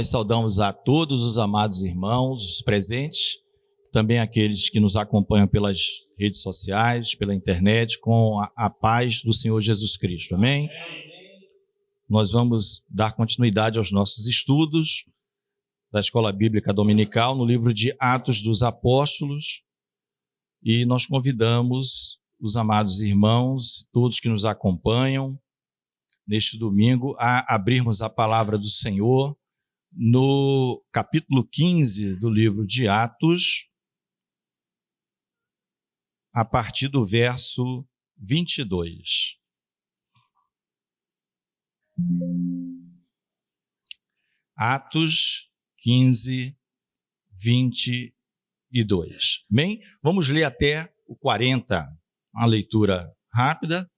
Saudamos a todos os amados irmãos, os presentes, também aqueles que nos acompanham pelas redes sociais, pela internet, com a paz do Senhor Jesus Cristo. Amém? Nós vamos dar continuidade aos nossos estudos da Escola Bíblica Dominical no livro de Atos dos Apóstolos, e nós convidamos os amados irmãos, todos que nos acompanham neste domingo, a abrirmos a palavra do Senhor no capítulo 15 do livro de Atos, a partir do verso 22. Atos 15, 22. Bem, vamos ler até o 40, uma leitura rápida,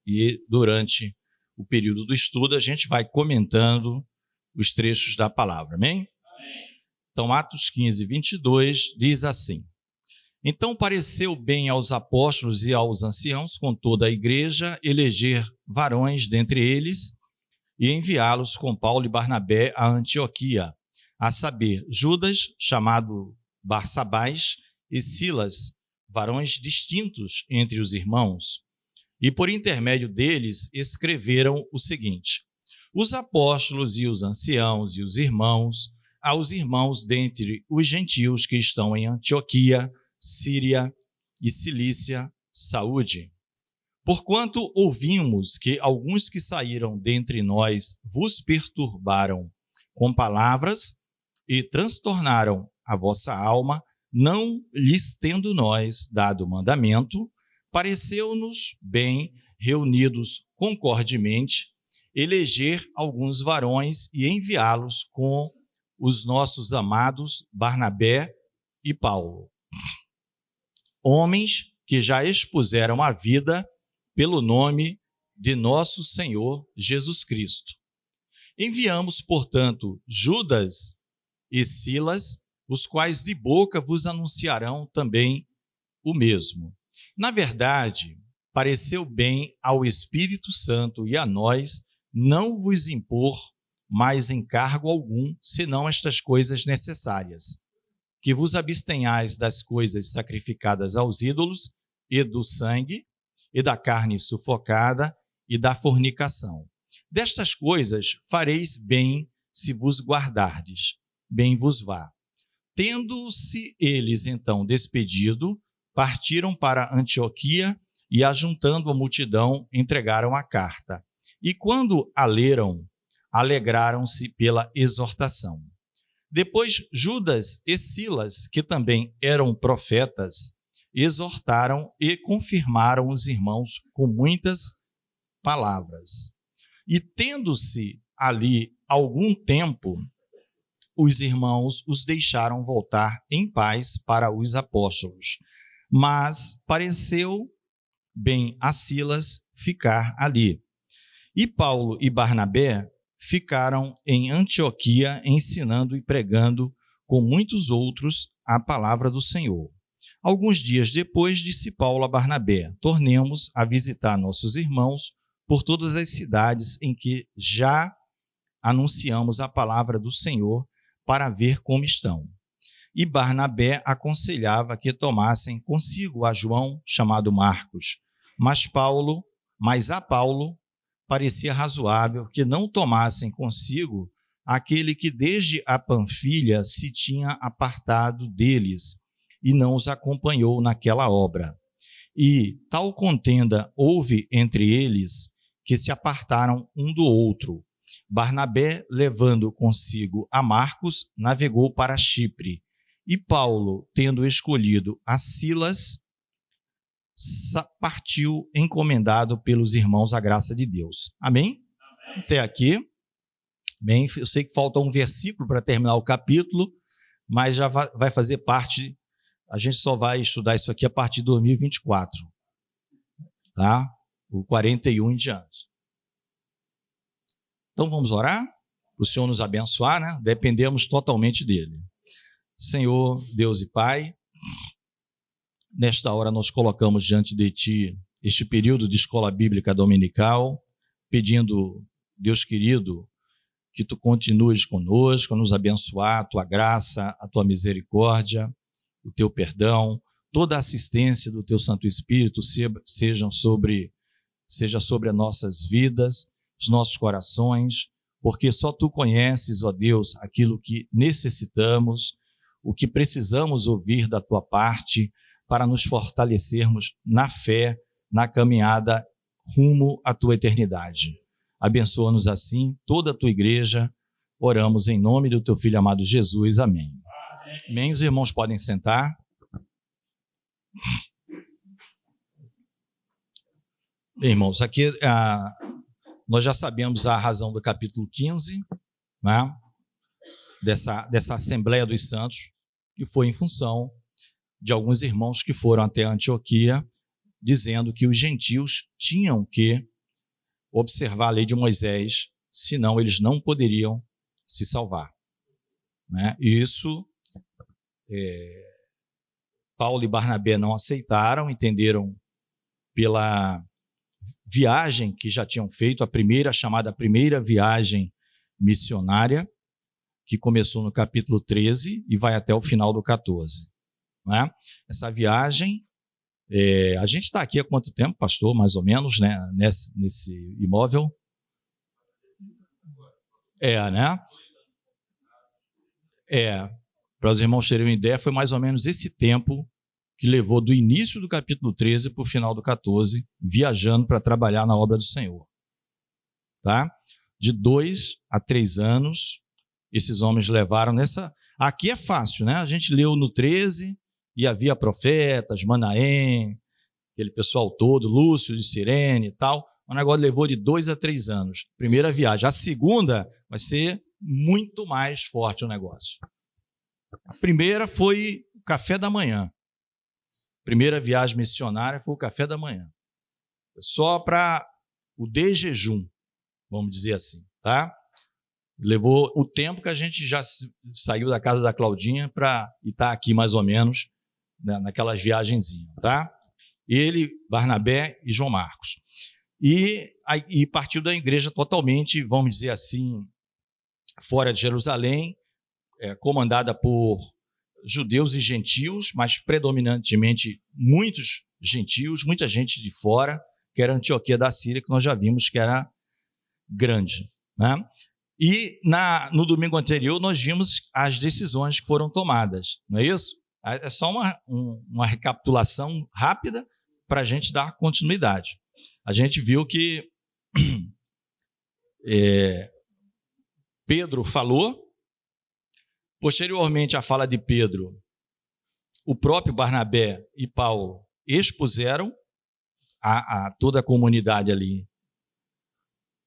e durante o período do estudo a gente vai comentando os trechos da palavra, amém? Então, Atos 15, 22 diz assim: Então pareceu bem aos apóstolos e aos anciãos, com toda a igreja, eleger varões dentre eles e enviá-los com Paulo e Barnabé a Antioquia, a saber, Judas, chamado Barsabás, e Silas, varões distintos entre os irmãos. E por intermédio deles escreveram o seguinte: Os apóstolos e os anciãos e os irmãos, aos irmãos dentre os gentios que estão em Antioquia, Síria e Cilícia, saúde. Porquanto ouvimos que alguns que saíram dentre nós vos perturbaram com palavras e transtornaram a vossa alma, não lhes tendo nós dado mandamento, pareceu-nos bem, reunidos concordemente, eleger alguns varões e enviá-los com os nossos amados Barnabé e Paulo, homens que já expuseram a vida pelo nome de nosso Senhor Jesus Cristo. Enviamos, portanto, Judas e Silas, os quais de boca vos anunciarão também o mesmo. Na verdade, pareceu bem ao Espírito Santo e a nós não vos impor mais encargo algum, senão estas coisas necessárias, que vos abstenhais das coisas sacrificadas aos ídolos, e do sangue, e da carne sufocada, e da fornicação. Destas coisas fareis bem se vos guardardes, bem vos vá. Tendo-se eles então despedido, partiram para Antioquia e, ajuntando a multidão, entregaram a carta. E quando a leram, alegraram-se pela exortação. Depois Judas e Silas, que também eram profetas, exortaram e confirmaram os irmãos com muitas palavras. E tendo-se ali algum tempo, os irmãos os deixaram voltar em paz para os apóstolos. Mas pareceu bem a Silas ficar ali. E Paulo e Barnabé ficaram em Antioquia, ensinando e pregando com muitos outros a palavra do Senhor. Alguns dias depois, disse Paulo a Barnabé: Tornemos a visitar nossos irmãos por todas as cidades em que já anunciamos a palavra do Senhor, para ver como estão. E Barnabé aconselhava que tomassem consigo a João, chamado Marcos, mas a Paulo parecia razoável que não tomassem consigo aquele que desde a Panfilha se tinha apartado deles e não os acompanhou naquela obra. E tal contenda houve entre eles que se apartaram um do outro. Barnabé, levando consigo a Marcos, navegou para Chipre, e Paulo, tendo escolhido a Silas, partiu encomendado pelos irmãos à graça de Deus. Amém? Amém. Até aqui. Bem, eu sei que falta um versículo para terminar o capítulo, mas já vai fazer parte, a gente só vai estudar isso aqui a partir de 2024, tá? O 41 em diante. Então vamos orar, para o Senhor nos abençoar, né? Dependemos totalmente dele. Senhor, Deus e Pai, nesta hora nós colocamos diante de Ti este período de escola bíblica dominical, pedindo, Deus querido, que tu continues conosco, a nos abençoar, a tua graça, a tua misericórdia, o teu perdão, toda a assistência do teu Santo Espírito seja sobre as nossas vidas, os nossos corações, porque só tu conheces, ó Deus, aquilo que necessitamos, o que precisamos ouvir da tua parte para nos fortalecermos na fé, na caminhada rumo à tua eternidade. Abençoa-nos assim, toda a tua igreja. Oramos em nome do teu Filho amado Jesus. Amém. Amém. Os irmãos podem sentar. Bem, irmãos, aqui nós já sabemos a razão do capítulo 15, né, dessa Assembleia dos Santos, que foi em função de alguns irmãos que foram até Antioquia, dizendo que os gentios tinham que observar a lei de Moisés, senão eles não poderiam se salvar. Né? E isso, Paulo e Barnabé não aceitaram, entenderam pela viagem que já tinham feito, a chamada primeira viagem missionária, que começou no capítulo 13 e vai até o final do 14. Né? Essa viagem, a gente está aqui há quanto tempo, pastor, mais ou menos, né? nesse imóvel? Né? Para os irmãos terem uma ideia, foi mais ou menos esse tempo que levou do início do capítulo 13 para o final do 14, viajando para trabalhar na obra do Senhor. Tá? De 2 a 3 anos, esses homens levaram nessa... Aqui é fácil, né? A gente leu no 13 e havia profetas, Manaém, aquele pessoal todo, Lúcio de Cirene e tal. O negócio levou de 2 a 3 anos. Primeira viagem. A segunda vai ser muito mais forte o negócio. A primeira foi o café da manhã. Primeira viagem missionária foi o café da manhã. Só para o de jejum, vamos dizer assim, tá? Levou o tempo que a gente já saiu da casa da Claudinha para estar aqui mais ou menos, né, naquelas viagenzinhas, tá? Ele, Barnabé e João Marcos. E partiu da igreja totalmente, vamos dizer assim, fora de Jerusalém, comandada por judeus e gentios, mas predominantemente muitos gentios, muita gente de fora, que era a Antioquia da Síria, que nós já vimos que era grande. Né? E no domingo anterior nós vimos as decisões que foram tomadas, não é isso? É só uma recapitulação rápida para a gente dar continuidade. A gente viu que Pedro falou. Posteriormente à fala de Pedro, o próprio Barnabé e Paulo expuseram a toda a comunidade ali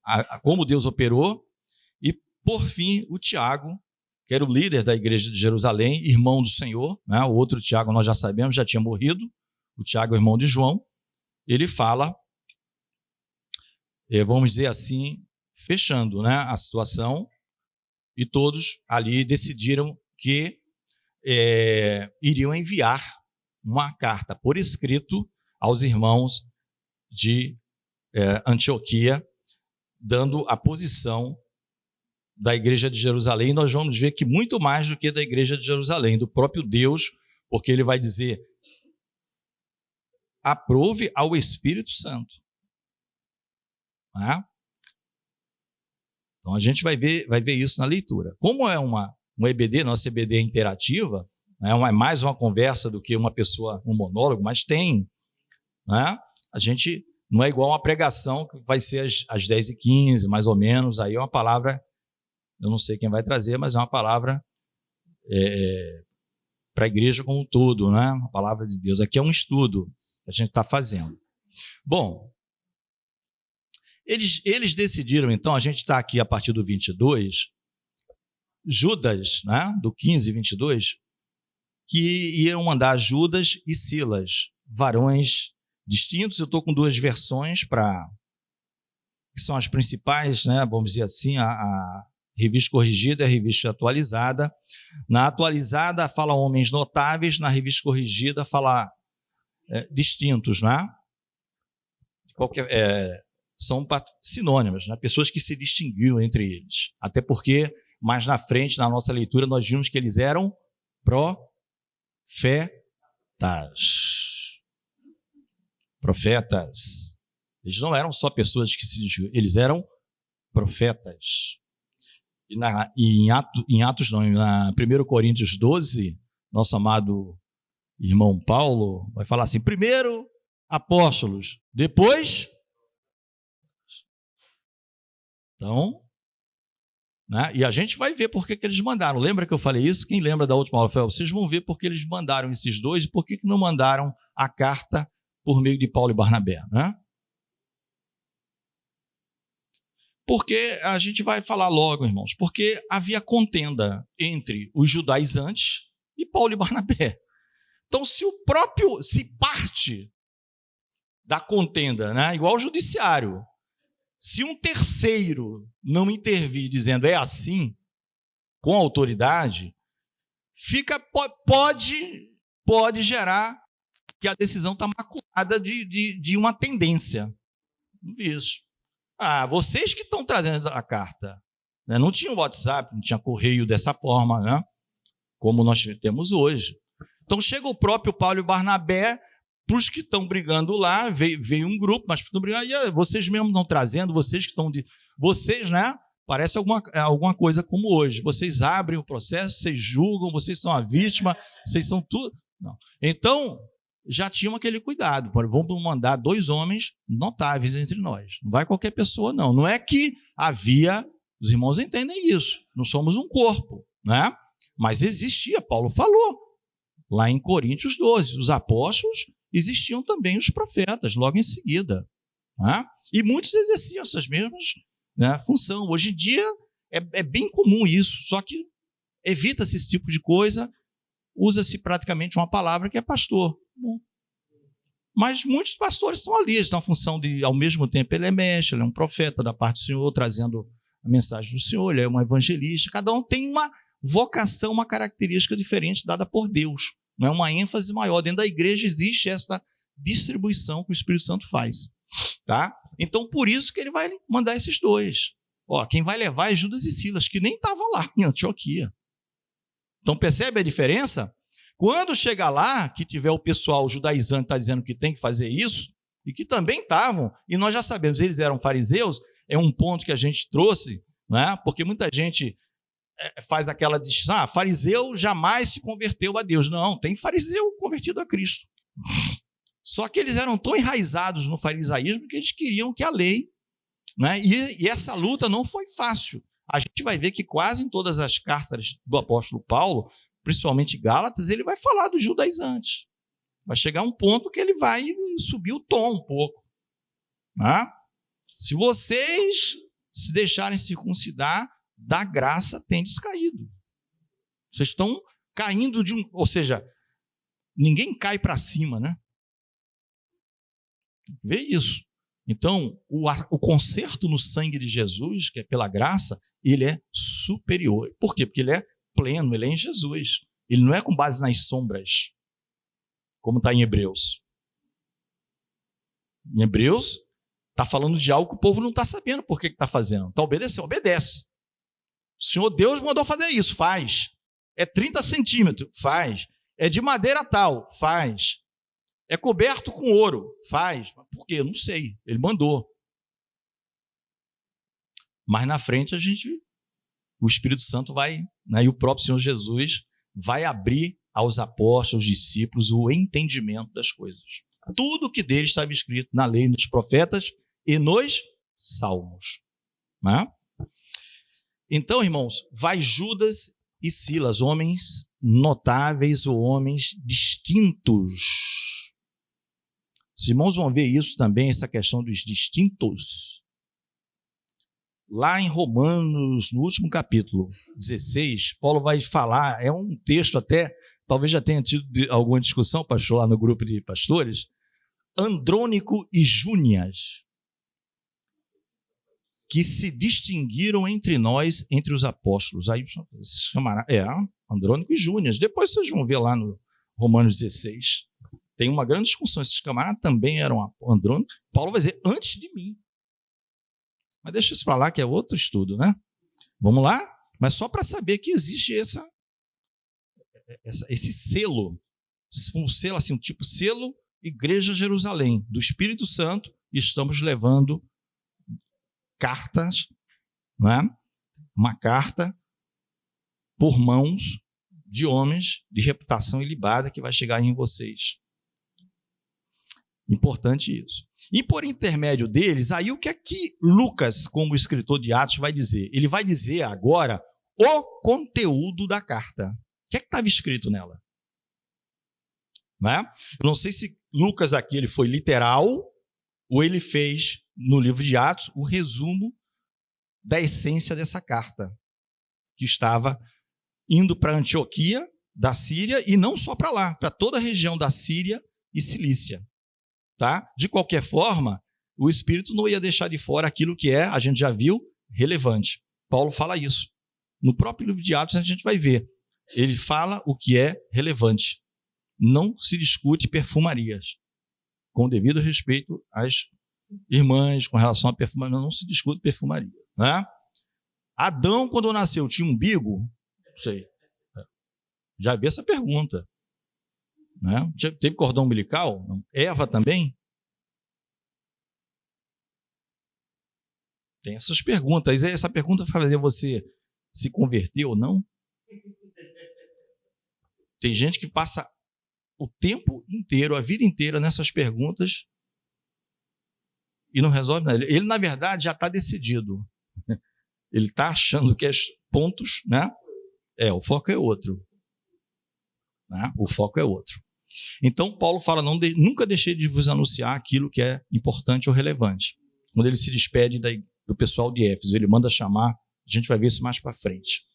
a como Deus operou, e, por fim, o Tiago, que era o líder da igreja de Jerusalém, irmão do Senhor, né? O outro Tiago nós já sabemos, já tinha morrido, o Tiago, irmão de João, ele fala, vamos dizer assim, fechando, né, a situação. E todos ali decidiram que iriam enviar uma carta por escrito aos irmãos de Antioquia, dando a posição da igreja de Jerusalém. E nós vamos ver que muito mais do que da igreja de Jerusalém, do próprio Deus, porque ele vai dizer: aprove ao Espírito Santo. Né? Então a gente vai ver isso na leitura. Como é um EBD, nossa EBD é interativa, né, é mais uma conversa do que uma pessoa, um monólogo, mas tem, né, a gente não é igual uma pregação que vai ser às 10h15, mais ou menos, aí é uma palavra, eu não sei quem vai trazer, mas é uma palavra para a igreja como um todo, né, uma palavra de Deus. Aqui é um estudo que a gente está fazendo. Bom, Eles decidiram, então, a gente está aqui a partir do 22, Judas, né, do 15 e 22, que iam mandar Judas e Silas, varões distintos. Eu estou com 2 versões, que são as principais, né, vamos dizer assim, a revista corrigida e a revista atualizada. Na atualizada fala homens notáveis, na revista corrigida fala distintos, né? são sinônimas, né? Pessoas que se distinguiam entre eles. Até porque, mais na frente, na nossa leitura, nós vimos que eles eram profetas. Profetas. Eles não eram só pessoas que se distinguiam, eles eram profetas. Em 1 Coríntios 12, nosso amado irmão Paulo vai falar assim: primeiro apóstolos, depois. Então, né? E a gente vai ver por que eles mandaram. Lembra que eu falei isso? Quem lembra da última aula? Vocês vão ver por que eles mandaram esses dois e por que não mandaram a carta por meio de Paulo e Barnabé, né? Porque a gente vai falar logo, irmãos, porque havia contenda entre os judaizantes e Paulo e Barnabé. Então, se parte da contenda, né, igual ao judiciário, se um terceiro não intervir dizendo é assim, com autoridade, pode gerar que a decisão está maculada de uma tendência. Isso. Vocês que estão trazendo a carta. Né? Não tinha WhatsApp, não tinha correio dessa forma, né? Como nós temos hoje. Então chega o próprio Paulo e Barnabé, para os que estão brigando lá, veio um grupo, mas estão brigando, e vocês mesmos estão trazendo, vocês que estão vocês, né? Parece alguma coisa como hoje. Vocês abrem o processo, vocês julgam, vocês são a vítima, vocês são tudo. Não. Então, já tinham aquele cuidado. Vamos mandar 2 homens notáveis entre nós. Não vai qualquer pessoa, não. Não é que havia... Os irmãos entendem isso. Não somos um corpo, né? Mas existia, Paulo falou, lá em Coríntios 12, os apóstolos, existiam também os profetas, logo em seguida. Né? E muitos exerciam essas mesmas, né, funções. Hoje em dia é bem comum isso, só que evita-se esse tipo de coisa, usa-se praticamente uma palavra que é pastor. Bom, mas muitos pastores estão ali, eles estão em função de, ao mesmo tempo, ele é mestre, ele é um profeta da parte do Senhor, trazendo a mensagem do Senhor, ele é um evangelista, cada um tem uma vocação, uma característica diferente dada por Deus. Não é uma ênfase maior. Dentro da igreja existe essa distribuição que o Espírito Santo faz. Tá? Então, por isso que ele vai mandar esses 2. Quem vai levar é Judas e Silas, que nem estavam lá em Antioquia. Então, percebe a diferença? Quando chegar lá, que tiver o pessoal judaizante que está dizendo que tem que fazer isso, e que também estavam, e nós já sabemos, eles eram fariseus, é um ponto que a gente trouxe, né? Porque muita gente faz aquela distinção, fariseu jamais se converteu a Deus. Não, tem fariseu convertido a Cristo. Só que eles eram tão enraizados no farisaísmo que eles queriam que a lei, né? E essa luta não foi fácil. A gente vai ver que quase em todas as cartas do apóstolo Paulo, principalmente Gálatas, ele vai falar dos judaizantes. Vai chegar um ponto que ele vai subir o tom um pouco. Né? Se vocês se deixarem circuncidar, da graça tendes caído. Vocês estão caindo ou seja, ninguém cai para cima, né? Vê isso. Então, o conserto no sangue de Jesus, que é pela graça, ele é superior. Por quê? Porque ele é pleno, ele é em Jesus. Ele não é com base nas sombras, como está em Hebreus. Em Hebreus, está falando de algo que o povo não está sabendo por que está fazendo. Está obedecendo? Obedece. O Senhor Deus mandou fazer isso, faz. É 30 centímetros, faz. É de madeira tal, faz. É coberto com ouro, faz. Por quê? Eu não sei. Ele mandou. Mas na frente o Espírito Santo vai, né, e o próprio Senhor Jesus vai abrir aos apóstolos, discípulos, o entendimento das coisas. Tudo que dele estava escrito na lei, nos profetas e nos salmos. Né? Então, irmãos, vai Judas e Silas, homens notáveis ou homens distintos. Os irmãos vão ver isso também, essa questão dos distintos. Lá em Romanos, no último capítulo 16, Paulo vai falar, é um texto até, talvez já tenha tido alguma discussão, pastor, lá no grupo de pastores, Andrônico e Júnias, que se distinguiram entre nós, entre os apóstolos. Aí se chamará, Andrônico e Júnias. Depois vocês vão ver lá no Romanos 16. Tem uma grande discussão. Esses camaradas também eram Andrônico. Paulo vai dizer, antes de mim. Mas deixa isso para lá, que é outro estudo, né? Vamos lá? Mas só para saber que existe esse selo, um selo assim, um tipo selo Igreja Jerusalém, do Espírito Santo, e estamos levando cartas, não é? Uma carta por mãos de homens de reputação ilibada que vai chegar em vocês. Importante isso. E por intermédio deles, aí o que é que Lucas, como escritor de Atos, vai dizer? Ele vai dizer agora o conteúdo da carta. O que é que estava escrito nela? Não é? Eu não sei se Lucas aqui ele foi literal ou ele fez no livro de Atos o resumo da essência dessa carta, que estava indo para Antioquia, da Síria, e não só para lá, para toda a região da Síria e Cilícia. Tá? De qualquer forma, o Espírito não ia deixar de fora aquilo que é, a gente já viu, relevante. Paulo fala isso. No próprio livro de Atos a gente vai ver. Ele fala o que é relevante. Não se discute perfumarias. Com devido respeito às irmãs, com relação a perfumaria, não se discute perfumaria. Né? Adão, quando nasceu, tinha umbigo? Não sei. Já vi essa pergunta. Né? Teve cordão umbilical? Não. Eva também? Tem essas perguntas. Essa pergunta vai fazer você se converter ou não? Tem gente que passa o tempo inteiro, a vida inteira nessas perguntas e não resolve nada. Ele na verdade, já está decidido. Ele está achando que os pontos, né? O foco é outro. Né? O foco é outro. Então, Paulo fala, nunca deixei de vos anunciar aquilo que é importante ou relevante. Quando ele se despede do pessoal de Éfeso, ele manda chamar, a gente vai ver isso mais para frente.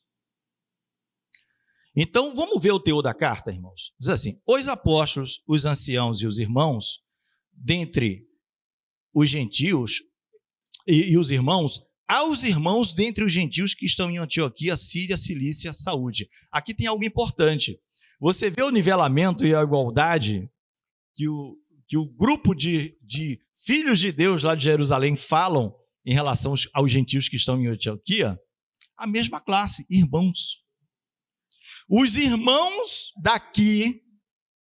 Então, vamos ver o teor da carta, irmãos. Diz assim, os apóstolos, os anciãos e os irmãos, dentre os gentios e os irmãos, aos irmãos dentre os gentios que estão em Antioquia, Síria, Cilícia, Saúde. Aqui tem algo importante. Você vê o nivelamento e a igualdade que o grupo de filhos de Deus lá de Jerusalém falam em relação aos gentios que estão em Antioquia? A mesma classe, irmãos. Os irmãos daqui,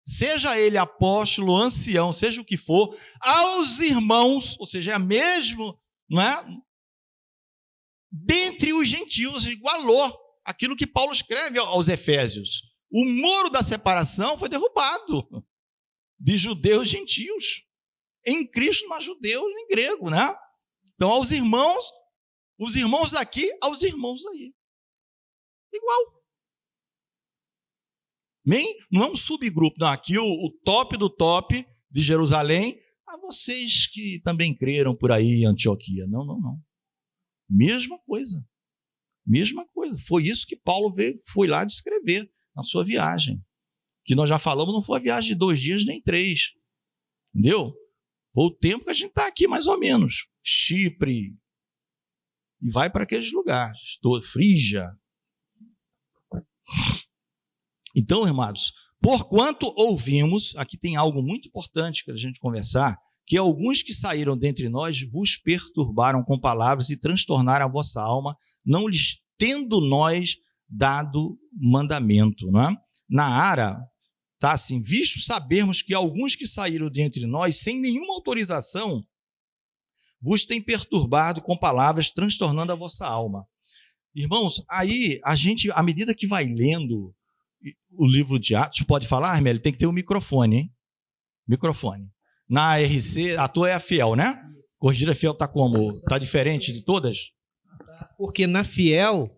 seja ele apóstolo, ancião, seja o que for, aos irmãos, ou seja, é a mesma, não é? Dentre os gentios, igualou aquilo que Paulo escreve aos Efésios. O muro da separação foi derrubado de judeus e gentios. Em Cristo não há judeu nem grego, né? Então, aos irmãos, os irmãos aqui, aos irmãos aí. Igual. Não é um subgrupo, não. Aqui o top do top de Jerusalém, a vocês que também creram por aí em Antioquia. Não. Mesma coisa. Mesma coisa. Foi isso que Paulo foi lá descrever na sua viagem. Que nós já falamos, não foi uma viagem de 2 dias nem 3. Entendeu? Foi o tempo que a gente está aqui, mais ou menos. Chipre. E vai para aqueles lugares. Frígia. Então, irmãos, porquanto ouvimos, aqui tem algo muito importante para a gente conversar, que alguns que saíram dentre nós vos perturbaram com palavras e transtornaram a vossa alma, não lhes tendo nós dado mandamento. Não é? Na Ara, está assim, visto sabermos que alguns que saíram dentre nós, sem nenhuma autorização, vos têm perturbado com palavras, transtornando a vossa alma. Irmãos, aí a gente, à medida que vai lendo o livro de Atos, pode falar, Armélio? Tem que ter um microfone, hein? Microfone. Na RC, a tua é a Fiel, né? Corrigida Fiel está como? Está diferente de todas? Porque na Fiel,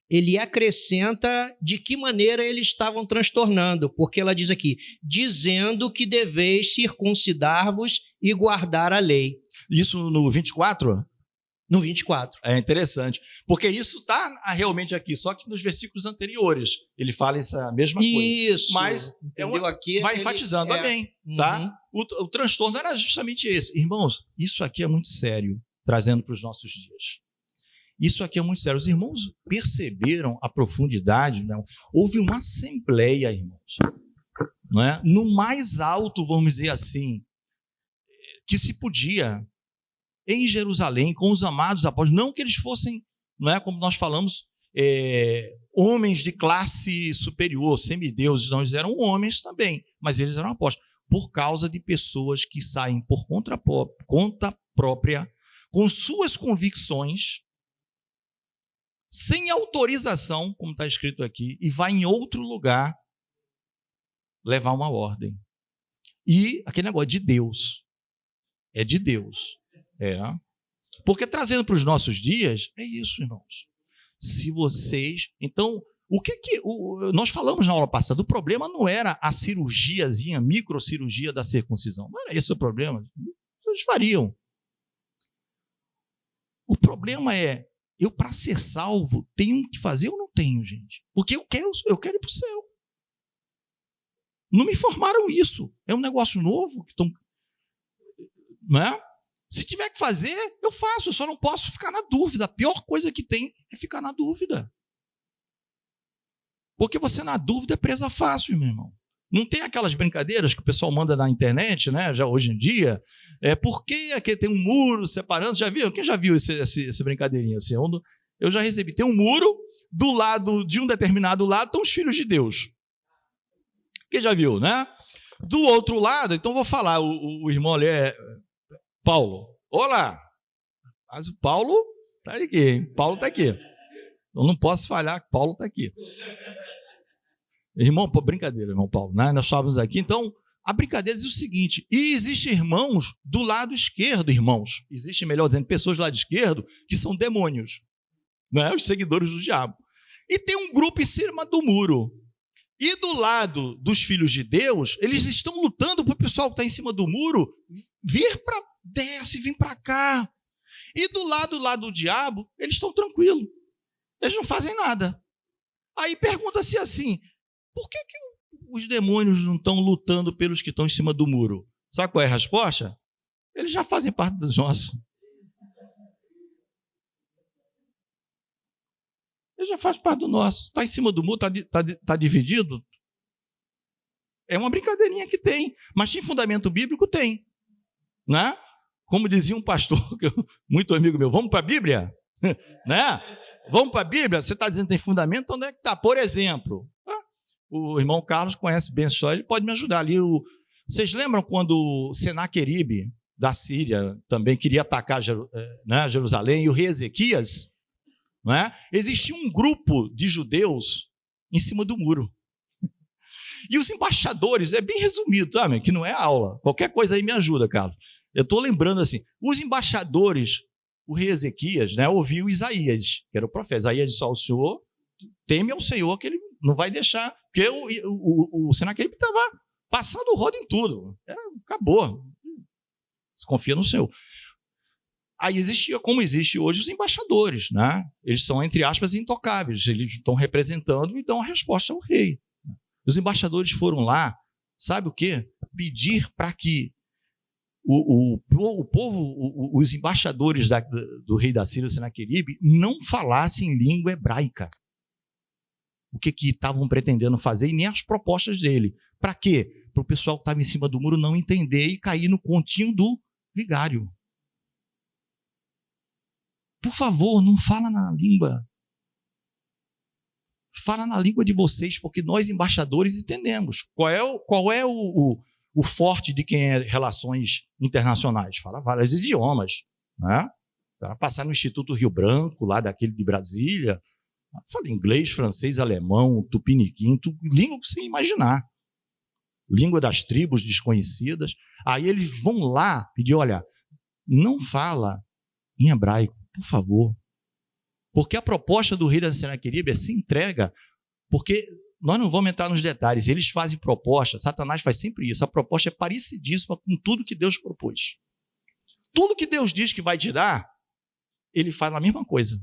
ele acrescenta de que maneira eles estavam transtornando, porque ela diz aqui, dizendo que deveis circuncidar-vos e guardar a lei. Isso no 24? No 24. É interessante, porque isso está realmente aqui, só que nos versículos anteriores ele fala essa mesma coisa. Isso. Mas aqui vai enfatizando, amém. Tá? O transtorno era justamente esse. Irmãos, isso aqui é muito sério, trazendo para os nossos dias. Isso aqui é muito sério. Os irmãos perceberam a profundidade, não? Houve uma assembleia, irmãos, não é? No mais alto, vamos dizer assim, que se podia. em Jerusalém com os amados apóstolos, não que eles fossem, não é como nós falamos, homens de classe superior, semideuses, não, eles eram homens também, mas eles eram apóstolos, por causa de pessoas que saem por conta própria, com suas convicções, sem autorização, como está escrito aqui, e vai em outro lugar levar uma ordem. E aquele negócio de Deus, é de Deus. Porque trazendo para os nossos dias, é isso, irmãos. Se vocês... Então, nós falamos na aula passada, o problema não era a cirurgiazinha, microcirurgia da circuncisão. Não era esse o problema. Eles fariam. O problema é, eu para ser salvo, tenho que fazer ou não tenho, gente? Porque eu quero ir para o céu. Não me informaram isso. É um negócio novo. Não é? Se tiver que fazer, eu faço. Eu só não posso ficar na dúvida. A pior coisa que tem é ficar na dúvida. Porque você na dúvida é presa fácil, meu irmão. Não tem aquelas brincadeiras que o pessoal manda na internet, né? Já hoje em dia. Por que aqui tem um muro separando? Já viu? Quem já viu essa brincadeirinha? Assim, eu já recebi. Tem um muro, do lado de um determinado lado estão os filhos de Deus. Quem já viu, né? Do outro lado, então vou falar, o irmão ali é Paulo. Olá! Mas o Paulo está aqui, hein? Paulo está aqui. Eu não posso falhar que Paulo está aqui. Irmão, brincadeira, irmão Paulo, né? Nós estávamos aqui, então, a brincadeira diz o seguinte, e existem irmãos do lado esquerdo, irmãos. Existem, melhor dizendo, pessoas do lado esquerdo que são demônios, né? Os seguidores do diabo. E tem um grupo em cima do muro. E do lado dos filhos de Deus, eles estão lutando para o pessoal que está em cima do muro vir para cá. E do lado do diabo, eles estão tranquilos. Eles não fazem nada. Aí pergunta-se assim, por que os demônios não estão lutando pelos que estão em cima do muro? Sabe qual é a resposta? Eles já fazem parte dos nossos. Ele já faz parte do nosso. Está em cima do muro, está dividido. É uma brincadeirinha que tem. Mas tem fundamento bíblico? Tem. Né? Como dizia um pastor, muito amigo meu, vamos para a Bíblia? Né? Vamos para a Bíblia? Você está dizendo que tem fundamento? Onde é que está? Por exemplo, o irmão Carlos conhece bem a história, ele pode me ajudar ali. Vocês lembram quando o Senaqueribe, da Síria, também queria atacar Jerusalém, e o rei Ezequias... Não é? Existia um grupo de judeus em cima do muro. E os embaixadores, é bem resumido, tá, que não é aula. Qualquer coisa aí me ajuda, Carlos. Eu estou lembrando assim, os embaixadores, o rei Ezequias, né, ouviu Isaías, que era o profeta. Isaías disse, o Senhor, teme ao Senhor, que ele não vai deixar, porque o Senaqueribe estava passando o rodo em tudo. Acabou. Se confia no Senhor. Aí existia, como existe hoje, os embaixadores, né? Eles são, entre aspas, intocáveis. Eles estão representando e dão a resposta ao rei. Os embaixadores foram lá, sabe o quê? Pedir para que o povo, os embaixadores do rei da Síria, Senaqueribe, não falassem língua hebraica. O que estavam pretendendo fazer e nem as propostas dele. Para quê? Para o pessoal que estava em cima do muro não entender e cair no continho do vigário. Por favor, não fala na língua. Fala na língua de vocês, porque nós, embaixadores, entendemos. Qual é o forte de quem é relações internacionais? Fala vários idiomas. Né? Para passar no Instituto Rio Branco, lá daquele de Brasília, fala inglês, francês, alemão, tupiniquim, língua que você imaginar. Língua das tribos desconhecidas. Aí eles vão lá pedir, olha, não fala em hebraico. Por favor. Porque a proposta do rei da Senaqueribe é se entrega, porque nós não vamos entrar nos detalhes, eles fazem proposta, Satanás faz sempre isso, a proposta é parecidíssima com tudo que Deus propôs. Tudo que Deus diz que vai te dar, ele faz a mesma coisa.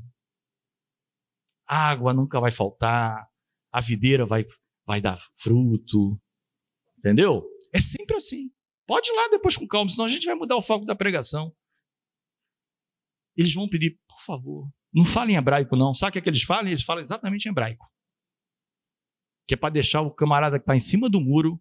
A água nunca vai faltar, a videira vai dar fruto, entendeu? É sempre assim. Pode ir lá depois com calma, senão a gente vai mudar o foco da pregação. Eles vão pedir, por favor, não fala em hebraico não. Sabe o que eles falam? Eles falam exatamente em hebraico. Que é para deixar o camarada que está em cima do muro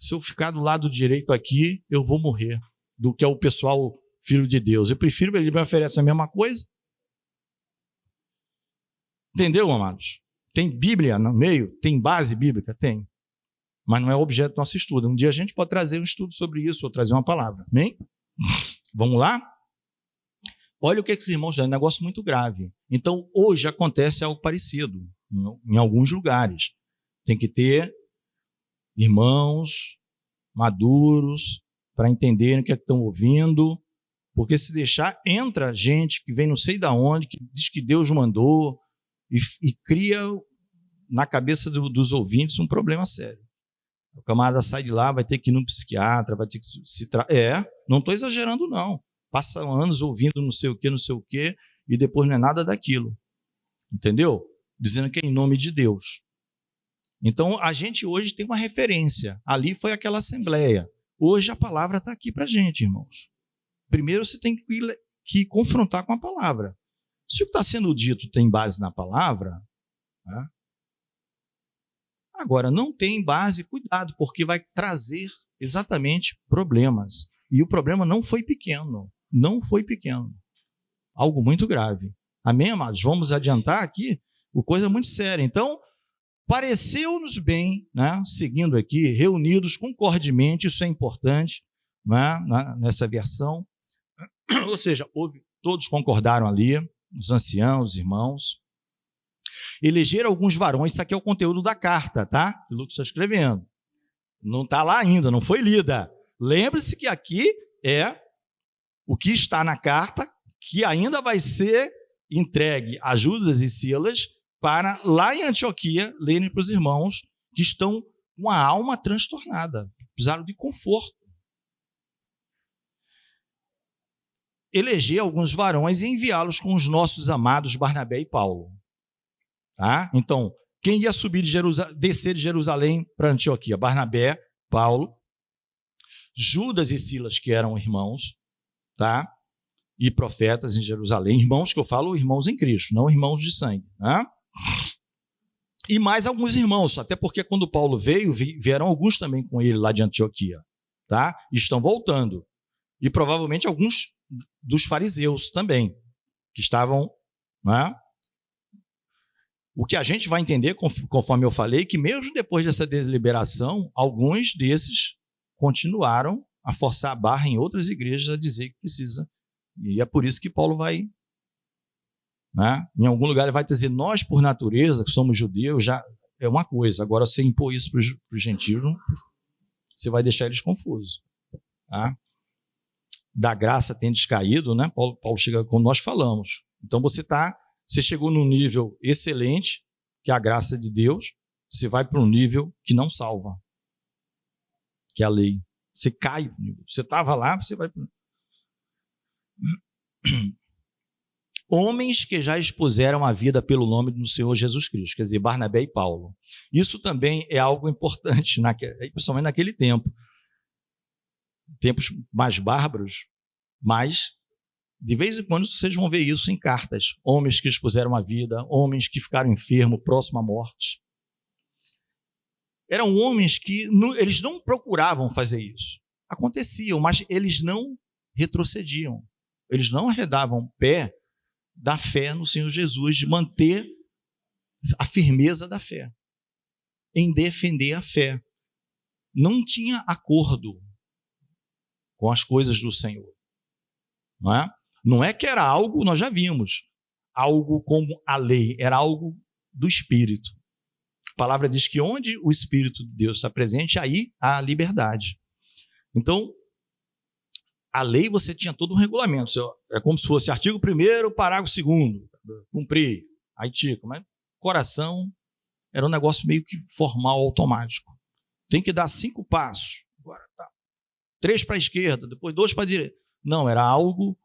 se eu ficar do lado direito aqui, eu vou morrer, do que é o pessoal filho de Deus. Eu prefiro, ele me oferece a mesma coisa. Entendeu, amados? Tem Bíblia no meio? Tem base bíblica? Tem. Mas não é objeto do nosso estudo. Um dia a gente pode trazer um estudo sobre isso, ou trazer uma palavra. Amém? Vamos lá? Olha o que esses irmãos dizem, é um negócio muito grave. Então, hoje acontece algo parecido, em alguns lugares. Tem que ter irmãos maduros para entenderem o que é que estão ouvindo, porque se deixar, entra gente que vem não sei de onde, que diz que Deus mandou, e cria na cabeça dos ouvintes um problema sério. O camarada sai de lá, vai ter que ir num psiquiatra, vai ter que não estou exagerando não. Passa anos ouvindo não sei o quê, e depois não é nada daquilo. Entendeu? Dizendo que é em nome de Deus. Então, a gente hoje tem uma referência. Ali foi aquela assembleia. Hoje a palavra está aqui para a gente, irmãos. Primeiro você tem que confrontar com a palavra. Se o que está sendo dito tem base na palavra, né? Agora, não tem base, cuidado, porque vai trazer exatamente problemas. E o problema não foi pequeno. Não foi pequeno. Algo muito grave. Amém, amados? Vamos adiantar aqui. Coisa muito séria. Então, pareceu-nos bem, né? Seguindo aqui, reunidos concordemente, isso é importante, né? Nessa versão. Ou seja, todos concordaram ali, os anciãos, os irmãos. Eleger alguns varões, isso aqui é o conteúdo da carta, tá? Que o Lucas está escrevendo. Não está lá ainda, não foi lida. Lembre-se que aqui é o que está na carta, que ainda vai ser entregue a Judas e Silas para, lá em Antioquia, lerem para os irmãos que estão com a alma transtornada, precisaram de conforto. Eleger alguns varões e enviá-los com os nossos amados Barnabé e Paulo. Tá? Então, quem ia descer de Jerusalém para Antioquia? Barnabé, Paulo, Judas e Silas, que eram irmãos, tá? E profetas em Jerusalém. Irmãos que eu falo, irmãos em Cristo, não irmãos de sangue. Tá? E mais alguns irmãos, até porque quando Paulo veio, vieram alguns também com ele lá de Antioquia. Tá? E estão voltando. E provavelmente alguns dos fariseus também, que estavam... Né? O que a gente vai entender, conforme eu falei, que mesmo depois dessa deliberação, alguns desses continuaram a forçar a barra em outras igrejas a dizer que precisa. E é por isso que Paulo vai, né? Em algum lugar ele vai dizer, nós por natureza, que somos judeus, já é uma coisa. Agora, você impor isso para os gentios, você vai deixar eles confusos. Tá? Da graça tendes caído, né? Paulo chega, como nós falamos. Então você chegou num nível excelente, que é a graça de Deus, você vai para um nível que não salva, que é a lei. Você cai. Você estava lá, você vai para... Homens que já expuseram a vida pelo nome do Senhor Jesus Cristo, quer dizer, Barnabé e Paulo. Isso também é algo importante, principalmente naquele tempo. Tempos mais bárbaros, mas... De vez em quando vocês vão ver isso em cartas. Homens que expuseram a vida, homens que ficaram enfermos, próximo à morte. Eram homens que eles não procuravam fazer isso. Aconteciam, mas eles não retrocediam. Eles não arredavam pé da fé no Senhor Jesus, de manter a firmeza da fé, em defender a fé. Não tinha acordo com as coisas do Senhor. Não é? Não é que era algo, nós já vimos, algo como a lei, era algo do Espírito. A palavra diz que onde o Espírito de Deus está presente, aí há a liberdade. Então, a lei você tinha todo um regulamento. É como se fosse artigo 1º, parágrafo 2º, cumprir. Aí mas coração era um negócio meio que formal, automático. Tem que dar 5 passos. Agora, 3 para a esquerda, depois 2 para a direita. Não, era algo...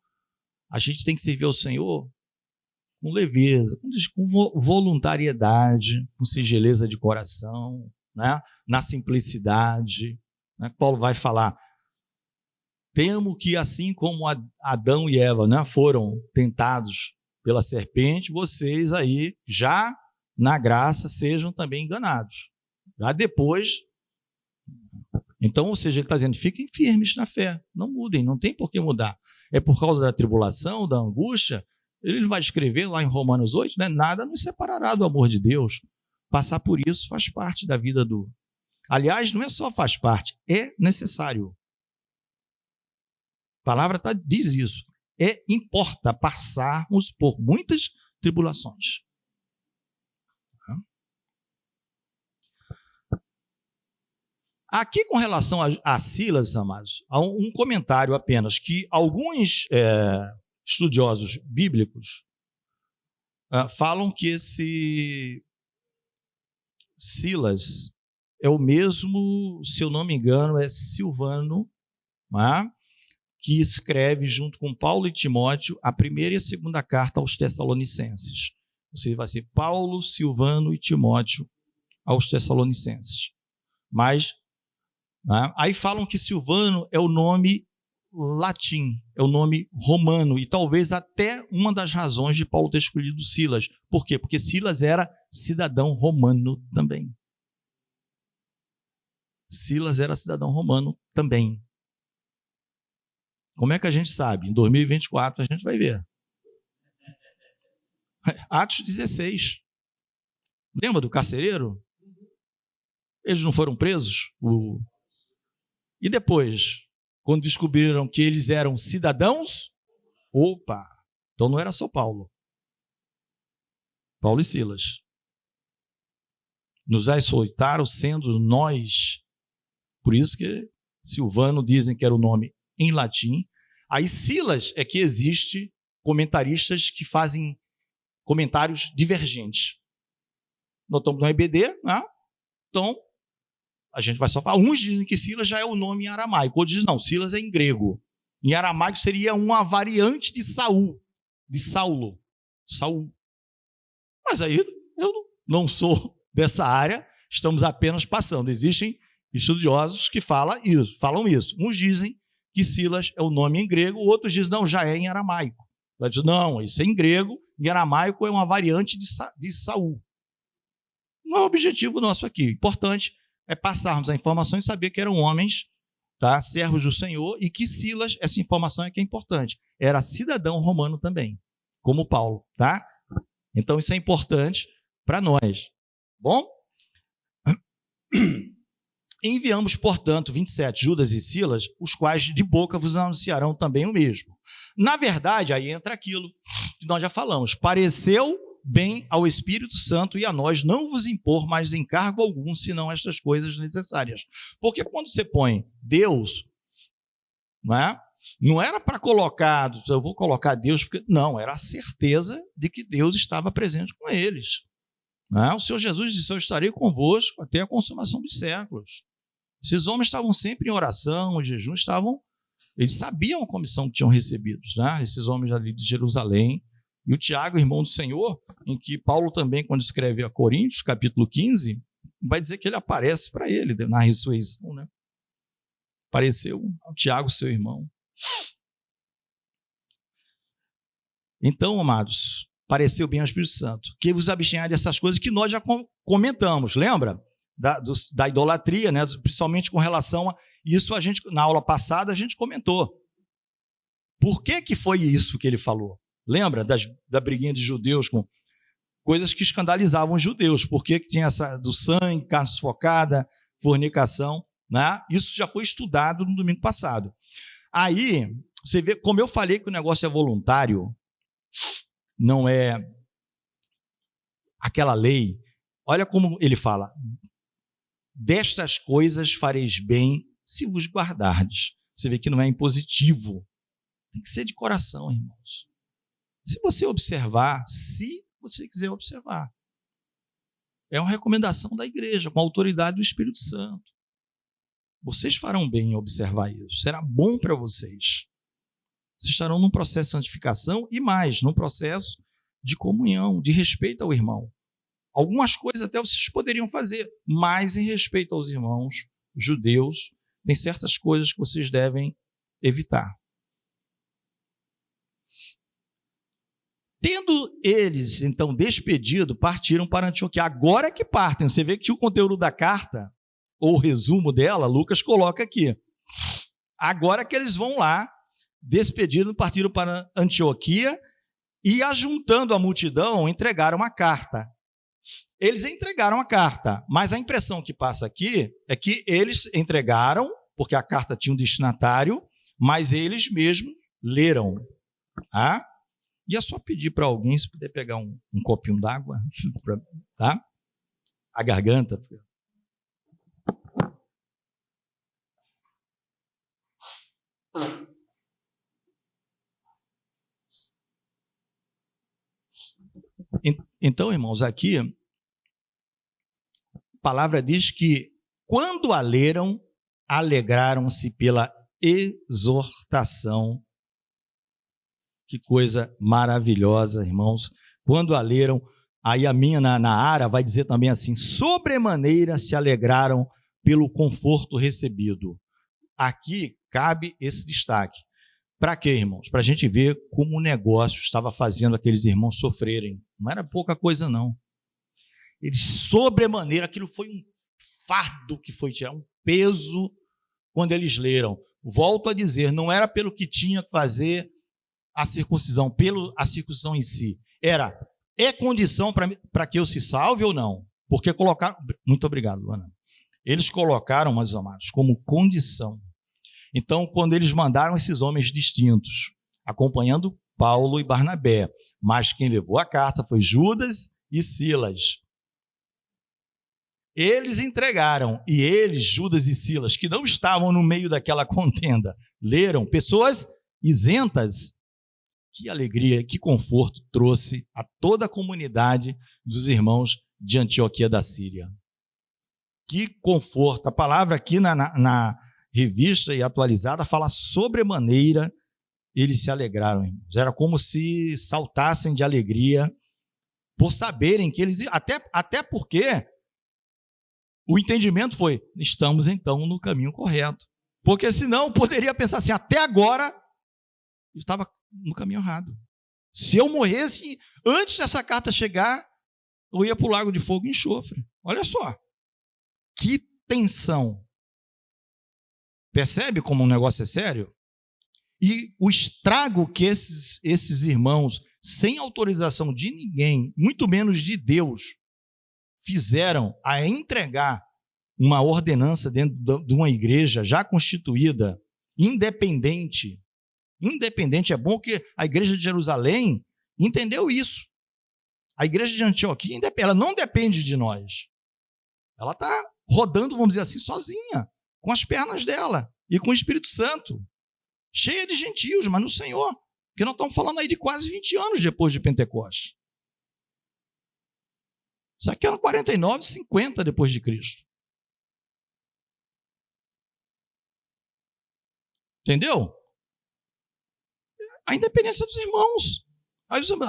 A gente tem que servir ao Senhor com leveza, com voluntariedade, com singeleza de coração, né? Na simplicidade. Né? Paulo vai falar, temo que assim como Adão e Eva, né, foram tentados pela serpente, vocês aí, já na graça, sejam também enganados. Já depois, Então, ou seja, ele está dizendo, fiquem firmes na fé, não mudem, não tem por que mudar. É por causa da tribulação, da angústia. Ele vai escrever lá em Romanos 8, né? Nada nos separará do amor de Deus. Passar por isso faz parte da vida do... Aliás, não é só faz parte, é necessário. A palavra diz isso. Importa passarmos por muitas tribulações. Aqui, com relação a Silas, amados, há um comentário apenas, que alguns estudiosos bíblicos falam que esse Silas é o mesmo, se eu não me engano, é Silvano, que escreve junto com Paulo e Timóteo a primeira e a segunda carta aos Tessalonicenses. Ou seja, vai ser Paulo, Silvano e Timóteo aos Tessalonicenses. Mas aí falam que Silvano é o nome latim, é o nome romano, e talvez até uma das razões de Paulo ter escolhido Silas. Por quê? Porque Silas era cidadão romano também. Silas era cidadão romano também. Como é que a gente sabe? Em 2024 a gente vai ver. Atos 16. Lembra do carcereiro? Eles não foram presos? E depois, quando descobriram que eles eram cidadãos, opa, então não era só Paulo. Paulo e Silas. Nos açoitaram sendo nós. Por isso que Silvano dizem que era o nome em latim. Aí Silas é que existe comentaristas que fazem comentários divergentes. Nós estamos no EBD, né? Então a gente vai só falar. Uns dizem que Silas já é o nome em aramaico, outros dizem não, Silas é em grego. Em aramaico seria uma variante de Saul, de Saulo. Saul. Mas aí eu não sou dessa área, estamos apenas passando. Existem estudiosos que falam isso. Uns dizem que Silas é o nome em grego, outros dizem não, já é em aramaico. Não, isso é em grego, em aramaico é uma variante de Saul. Não é o objetivo nosso aqui. O importante é passarmos a informação e saber que eram homens, tá, servos do Senhor, e que Silas, essa informação é que é importante, era cidadão romano também, como Paulo, tá? Então isso é importante para nós. Bom? Enviamos, portanto, 27, Judas e Silas, os quais de boca vos anunciarão também o mesmo. Na verdade, aí entra aquilo que nós já falamos, pareceu bem ao Espírito Santo e a nós não vos impor mais encargo algum, senão estas coisas necessárias. Porque quando você põe Deus, não era para colocar, eu vou colocar Deus, porque não, era a certeza de que Deus estava presente com eles. O Senhor Jesus disse, eu estarei convosco até a consumação dos séculos. Esses homens estavam sempre em oração, em jejum, eles sabiam a comissão que tinham recebido, esses homens ali de Jerusalém. E o Tiago, irmão do Senhor, em que Paulo também, quando escreve a Coríntios, capítulo 15, vai dizer que ele aparece para ele na ressurreição, né? Apareceu ao Tiago, seu irmão. Então, amados, pareceu bem ao Espírito Santo, que vos abstenhai dessas coisas que nós já comentamos, lembra? Da idolatria, né? Principalmente com relação a isso, a gente, na aula passada, a gente comentou. Por que foi isso que ele falou? Lembra da briguinha de judeus com coisas que escandalizavam os judeus? Por que tinha essa do sangue, carne sufocada, fornicação, né? Isso já foi estudado no domingo passado. Aí, você vê, como eu falei que o negócio é voluntário, não é aquela lei. Olha como ele fala: destas coisas fareis bem se vos guardardes. Você vê que não é impositivo. Tem que ser de coração, irmãos. Se você observar, se você quiser observar. É uma recomendação da igreja, com a autoridade do Espírito Santo. Vocês farão bem em observar isso. Será bom para vocês. Vocês estarão num processo de santificação e mais, num processo de comunhão, de respeito ao irmão. Algumas coisas até vocês poderiam fazer, mas em respeito aos irmãos judeus, tem certas coisas que vocês devem evitar. Tendo eles, então, despedido, partiram para Antioquia. Agora é que partem. Você vê que o conteúdo da carta, ou o resumo dela, Lucas coloca aqui. Agora que eles vão lá, despediram, partiram para Antioquia e, ajuntando a multidão, entregaram a carta. Eles entregaram a carta, mas a impressão que passa aqui é que eles entregaram, porque a carta tinha um destinatário, mas eles mesmos leram. Tá? E é só pedir para alguém, se puder pegar um copinho d'água, tá? A garganta. Então, irmãos, aqui a palavra diz que quando a leram, alegraram-se pela exortação. Que coisa maravilhosa, irmãos. Quando a leram, aí a minha na Ara vai dizer também assim, sobremaneira se alegraram pelo conforto recebido. Aqui cabe esse destaque. Para quê, irmãos? Para a gente ver como o negócio estava fazendo aqueles irmãos sofrerem. Não era pouca coisa, não. Eles, sobremaneira, aquilo foi um fardo que foi tirar, um peso quando eles leram. Volto a dizer, não era pelo que tinha que fazer a circuncisão, a circuncisão em si. É condição para que eu se salve ou não? Porque colocaram... Muito obrigado, Luana. Eles colocaram, meus amados, como condição. Então, quando eles mandaram esses homens distintos, acompanhando Paulo e Barnabé, mas quem levou a carta foi Judas e Silas. Eles entregaram, e eles, Judas e Silas, que não estavam no meio daquela contenda, leram, pessoas isentas. Que alegria, que conforto trouxe a toda a comunidade dos irmãos de Antioquia da Síria. Que conforto. A palavra aqui na revista e atualizada fala sobremaneira, eles se alegraram. Irmãos. Era como se saltassem de alegria por saberem que eles... Até porque o entendimento foi, estamos então no caminho correto. Porque senão poderia pensar assim, até agora eu estava no caminho errado. Se eu morresse antes dessa carta chegar, eu ia para o lago de fogo e enxofre. Olha só. Que tensão. Percebe como o negócio é sério? E o estrago que esses irmãos, sem autorização de ninguém, muito menos de Deus, fizeram a entregar uma ordenança dentro de uma igreja já constituída, independente. Independente, é bom que a igreja de Jerusalém entendeu isso. A igreja de Antioquia, ela não depende de nós. Ela está rodando, vamos dizer assim, sozinha, com as pernas dela e com o Espírito Santo. Cheia de gentios, mas no Senhor. Porque nós estamos falando aí de quase 20 anos depois de Pentecostes. Isso aqui eram 49, 50 depois de Cristo. Entendeu? A independência dos irmãos.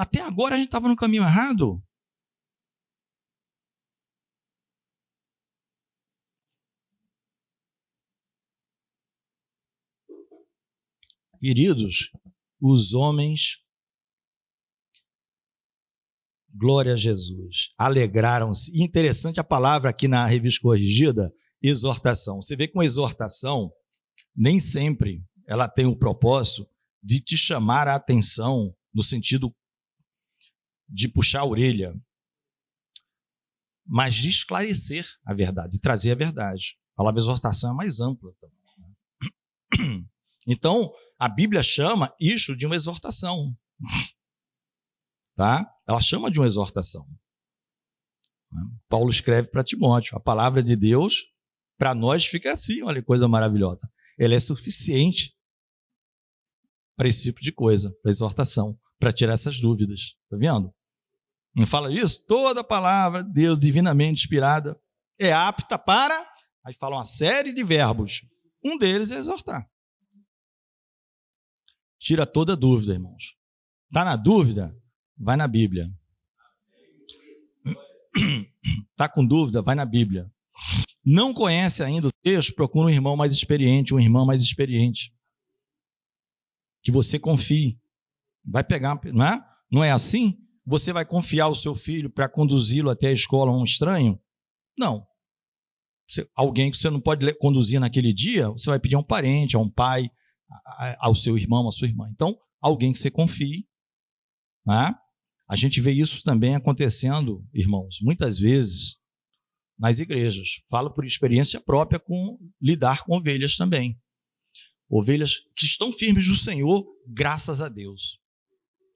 Até agora a gente estava no caminho errado. Queridos, os homens, glória a Jesus, alegraram-se. Interessante a palavra aqui na Revista Corrigida, exortação. Você vê que uma exortação, nem sempre ela tem o propósito de te chamar a atenção no sentido de puxar a orelha, mas de esclarecer a verdade, de trazer a verdade. A palavra exortação é mais ampla também. Então, a Bíblia chama isso de uma exortação. Tá? Ela chama de uma exortação. Paulo escreve para Timóteo, a palavra de Deus, para nós fica assim, olha que coisa maravilhosa. Ela é suficiente para esse tipo de coisa, para exortação, para tirar essas dúvidas. Está vendo? Não fala isso? Toda a palavra de Deus, divinamente inspirada, é apta para... Aí fala uma série de verbos. Um deles é exortar. Tira toda dúvida, irmãos. Está na dúvida? Vai na Bíblia. Está com dúvida? Vai na Bíblia. Não conhece ainda o texto? Procura um irmão mais experiente, uma irmã mais experiente. Que você confie. Vai pegar, não é? Não é assim? Você vai confiar o seu filho para conduzi-lo até a escola a um estranho? Não. alguém que você não pode conduzir naquele dia, você vai pedir a um parente, a um pai, ao seu irmão, à sua irmã. Então, alguém que você confie, né? A gente vê isso também acontecendo, irmãos, muitas vezes nas igrejas. Falo por experiência própria com lidar com ovelhas também. Ovelhas que estão firmes no Senhor, graças a Deus.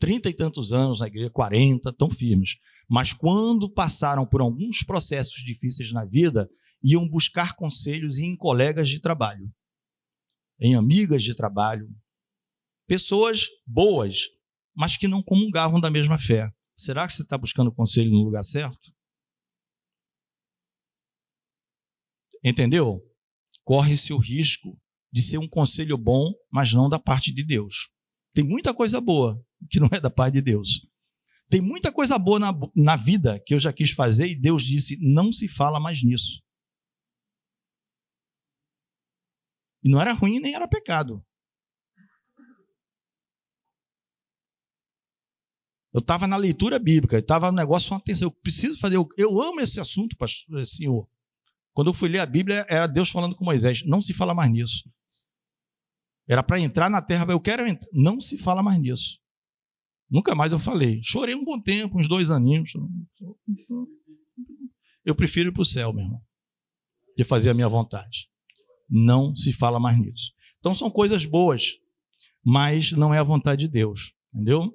30 e tantos anos na igreja, 40, tão firmes. Mas quando passaram por alguns processos difíceis na vida, iam buscar conselhos em colegas de trabalho, em amigas de trabalho, pessoas boas, mas que não comungavam da mesma fé. Será que você está buscando conselho no lugar certo? Entendeu? Corre-se o risco de ser um conselho bom, mas não da parte de Deus. Tem muita coisa boa que não é da parte de Deus. Tem muita coisa boa na vida que eu já quis fazer e Deus disse, não se fala mais nisso. E não era ruim nem era pecado. Eu estava na leitura bíblica, estava no negócio, atenção, eu preciso fazer, eu amo esse assunto, pastor, senhor. Quando eu fui ler a Bíblia, era Deus falando com Moisés, não se fala mais nisso. Era para entrar na terra, eu quero entrar, não se fala mais nisso. Nunca mais eu falei. Chorei um bom tempo, uns 2 aninhos. Eu prefiro ir para o céu, meu irmão, que fazer a minha vontade. Não se fala mais nisso. Então são coisas boas, mas não é a vontade de Deus, entendeu?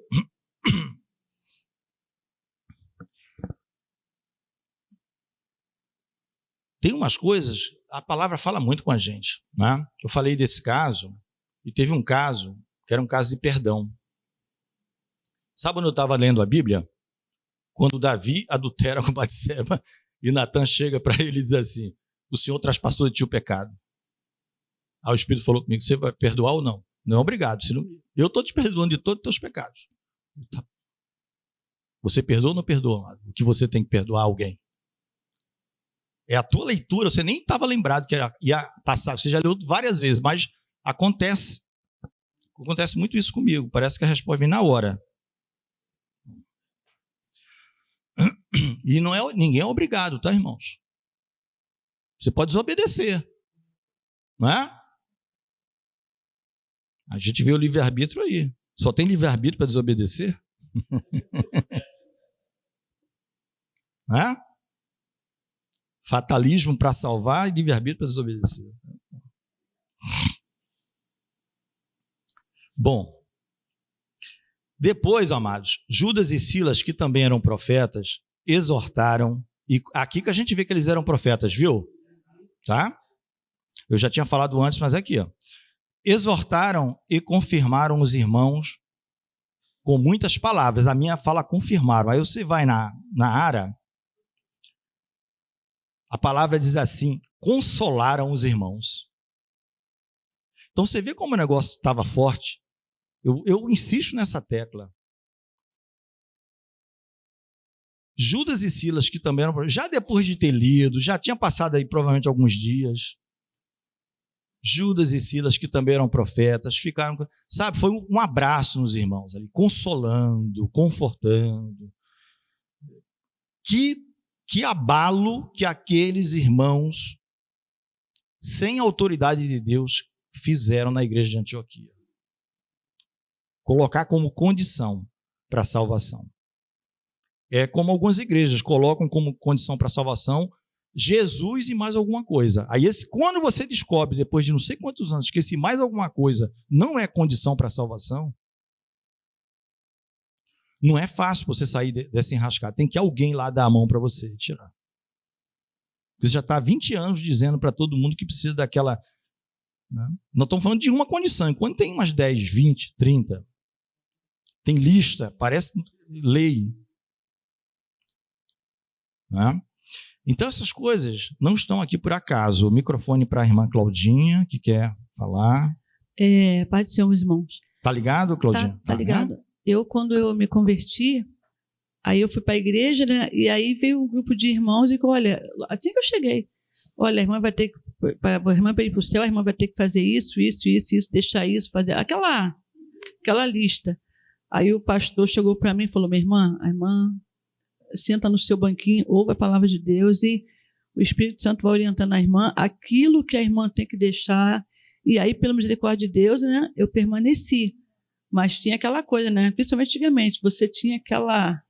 Tem umas coisas, a palavra fala muito com a gente, né? Eu falei desse caso, e teve um caso, que era um caso de perdão. Sabe quando eu estava lendo a Bíblia? Quando Davi adultera com Batseba, e Natan chega para ele e diz assim, o Senhor traspassou de ti o pecado. Aí o Espírito falou comigo, você vai perdoar ou não? Não, obrigado. Eu estou te perdoando de todos os teus pecados. Você perdoa ou não perdoa? O que você tem que perdoar alguém? É a tua leitura, você nem estava lembrado que ia passar, você já leu várias vezes, mas acontece muito isso comigo, parece que a resposta vem na hora. E ninguém é obrigado, tá, irmãos? Você pode desobedecer, não é? A gente vê o livre-arbítrio aí. Só tem livre-arbítrio para desobedecer? Não é? Fatalismo para salvar e livre-arbítrio para desobedecer. Bom, depois, amados, Judas e Silas, que também eram profetas, exortaram, e aqui que a gente vê que eles eram profetas, viu? Tá? Eu já tinha falado antes, mas aqui, ó. Exortaram e confirmaram os irmãos com muitas palavras. A minha fala confirmaram. Aí você vai na Ara, a palavra diz assim, consolaram os irmãos. Então você vê como o negócio estava forte. Eu insisto nessa tecla. Judas e Silas, que também eram, já depois de ter lido, já tinha passado aí provavelmente alguns dias, Judas e Silas, que também eram profetas, ficaram, sabe, foi um abraço nos irmãos ali, consolando, confortando. Que abalo que aqueles irmãos, sem autoridade de Deus, fizeram na igreja de Antioquia. Colocar como condição para a salvação. É como algumas igrejas colocam como condição para a salvação Jesus e mais alguma coisa. Aí quando você descobre, depois de não sei quantos anos, que esse mais alguma coisa não é condição para a salvação, não é fácil você sair dessa enrascada. Tem que alguém lá dar a mão para você tirar. Você já está há 20 anos dizendo para todo mundo que precisa daquela... Né? Nós estamos falando de uma condição. Enquanto tem umas 10, 20, 30, tem lista, parece lei. Né? Então essas coisas não estão aqui por acaso. O microfone para a irmã Claudinha, que quer falar. Pai do Senhor, meus irmãos. Tá ligado, Claudinha? Tá ligado. Né? Quando eu me converti, aí eu fui para a igreja, né? E aí veio um grupo de irmãos e olha, assim que eu cheguei, olha, a irmã vai ter que, para a irmã ir para o céu, a irmã vai ter que fazer isso, deixar isso, fazer aquela lista. Aí o pastor chegou para mim e falou, minha irmã, a irmã senta no seu banquinho, ouve a palavra de Deus e o Espírito Santo vai orientando a irmã aquilo que a irmã tem que deixar. E aí, pela misericórdia de Deus, né, eu permaneci. Mas tinha aquela coisa, né? Principalmente antigamente, você tinha aquela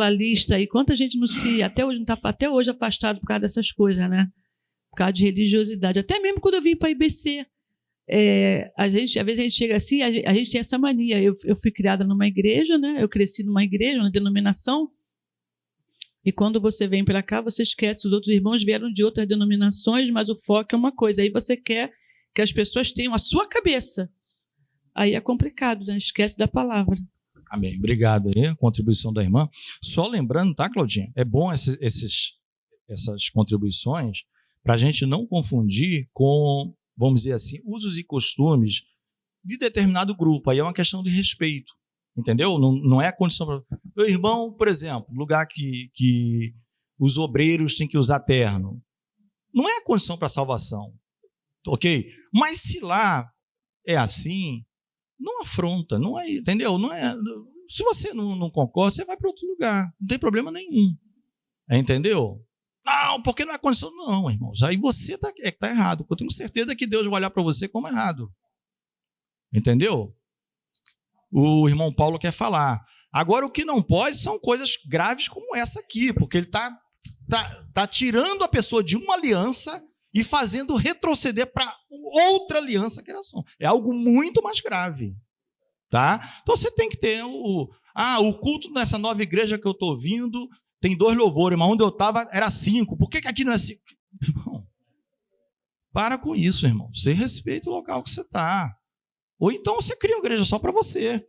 lista aí, quanta gente não se... Até hoje, não está até hoje afastado por causa dessas coisas, né? Por causa de religiosidade. Até mesmo quando eu vim para a IBC, às vezes a gente chega assim, a gente tem essa mania. Eu fui criada numa igreja, né? Eu cresci numa igreja, numa denominação, e quando você vem para cá, você esquece, os outros irmãos vieram de outras denominações, mas o foco é uma coisa. Aí você quer que as pessoas tenham a sua cabeça. Aí é complicado, né? Esquece da palavra. Amém. Obrigado aí, a contribuição da irmã. Só lembrando, tá, Claudinha? É bom essas contribuições para a gente não confundir com, vamos dizer assim, usos e costumes de determinado grupo. Aí é uma questão de respeito, entendeu? Não é a condição para... Meu irmão, por exemplo, lugar que os obreiros têm que usar terno, não é a condição para salvação, ok? Mas se lá é assim, não afronta, não é, entendeu? Não é, se você não concorda, você vai para outro lugar, não tem problema nenhum, entendeu? Não, porque não é condição, não, irmãos. Aí você está errado, eu tenho certeza que Deus vai olhar para você como errado, entendeu? O irmão Paulo quer falar. Agora, o que não pode são coisas graves como essa aqui, porque ele está tirando a pessoa de uma aliança e fazendo retroceder para outra aliança que era só. É algo muito mais grave, tá? Então você tem que ter o culto nessa nova igreja que eu estou vindo tem 2 louvores, mas onde eu estava era 5. Por que aqui não é 5? Irmão, para com isso, irmão. Você respeita o local que você está. Ou então você cria uma igreja só para você.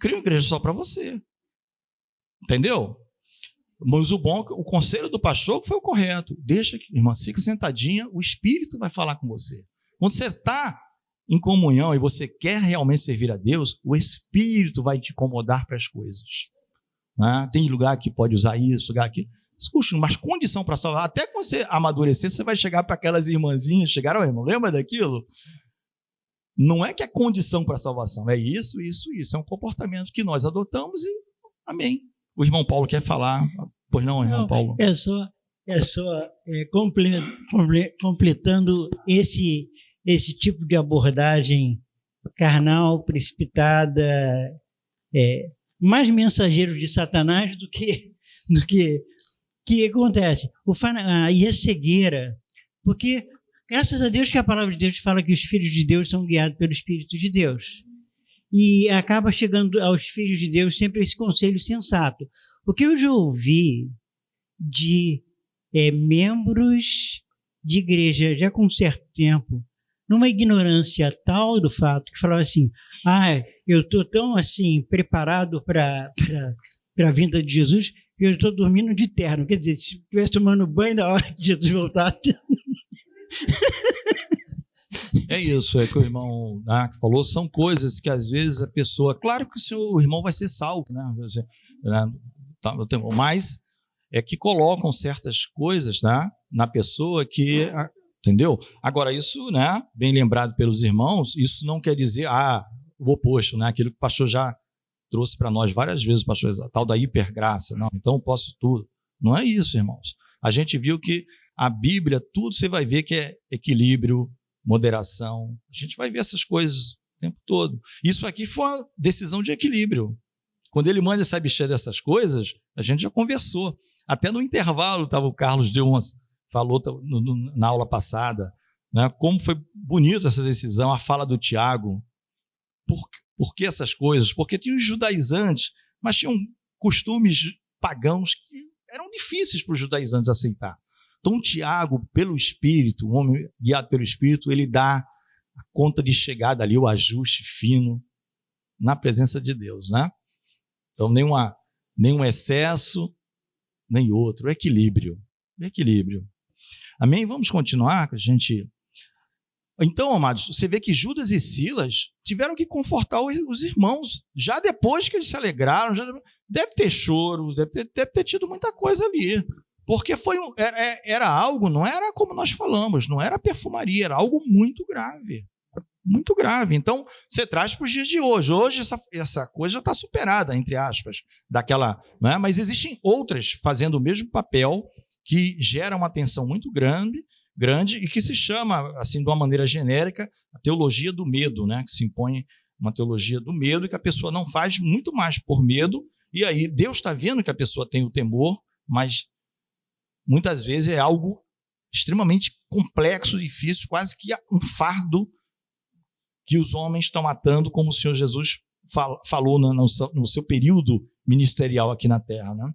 Cria uma igreja só para você. Entendeu? Mas o conselho do pastor foi o correto. Deixa que, irmã, fica sentadinha, o Espírito vai falar com você. Quando você está em comunhão e você quer realmente servir a Deus, o Espírito vai te incomodar para as coisas. Né? Tem lugar que pode usar isso, lugar que... Mas condição para salvar, até quando você amadurecer, você vai chegar para aquelas irmãzinhas, chegaram, irmão, lembra daquilo? Não é que é condição para salvação, é isso. É um comportamento que nós adotamos e amém. O irmão Paulo quer falar. Pois não, irmão Paulo? É só completando esse tipo de abordagem carnal, precipitada, mais mensageiro de Satanás do que acontece. E a cegueira, porque graças a Deus que a palavra de Deus fala que os filhos de Deus são guiados pelo Espírito de Deus. E acaba chegando aos filhos de Deus sempre esse conselho sensato. Porque eu já ouvi de membros de igreja, já com um certo tempo, numa ignorância tal do fato, que falavam assim, eu estou tão assim, preparado para a vinda de Jesus, que eu estou dormindo de terno. Quer dizer, se estivesse tomando banho na hora que Jesus voltasse... É isso, é que o irmão que falou, são coisas que às vezes a pessoa, claro que o irmão vai ser salvo, né? Mas é que colocam certas coisas, né, na pessoa que, entendeu? Agora isso, né, bem lembrado pelos irmãos, isso não quer dizer o oposto, né? Aquilo que o pastor já trouxe para nós várias vezes, pastor, a tal da hipergraça, não, então eu posso tudo. Não é isso, irmãos. A gente viu que a Bíblia, tudo você vai ver que é equilíbrio, moderação. A gente vai ver essas coisas o tempo todo. Isso aqui foi uma decisão de equilíbrio. Quando ele manda essa bicha dessas coisas, a gente já conversou. Até no intervalo, o Carlos falou na aula passada, né, como foi bonita essa decisão, a fala do Tiago. Por que essas coisas? Porque tinha os judaizantes, mas tinham costumes pagãos que eram difíceis para os judaizantes aceitar. Então, Tiago, pelo Espírito, um homem guiado pelo Espírito, ele dá a conta de chegada ali, o ajuste fino na presença de Deus, né? Então, nenhum excesso, nem outro, equilíbrio. Amém? Vamos continuar, que a gente... Então, amados, você vê que Judas e Silas tiveram que confortar os irmãos, já depois que eles se alegraram, deve ter choro, deve ter tido muita coisa ali. Porque era algo, não era como nós falamos, não era perfumaria, era algo muito grave. muito grave. Então, você traz para os dias de hoje. Hoje, essa coisa já está superada, entre aspas, daquela, né? Mas existem outras fazendo o mesmo papel que geram uma tensão muito grande e que se chama, assim, de uma maneira genérica, a teologia do medo, né? Que se impõe uma teologia do medo e que a pessoa não faz muito mais por medo. E aí, Deus está vendo que a pessoa tem o temor, mas muitas vezes é algo extremamente complexo, difícil, quase que um fardo que os homens estão matando, como o Senhor Jesus falou no seu período ministerial aqui na Terra, né?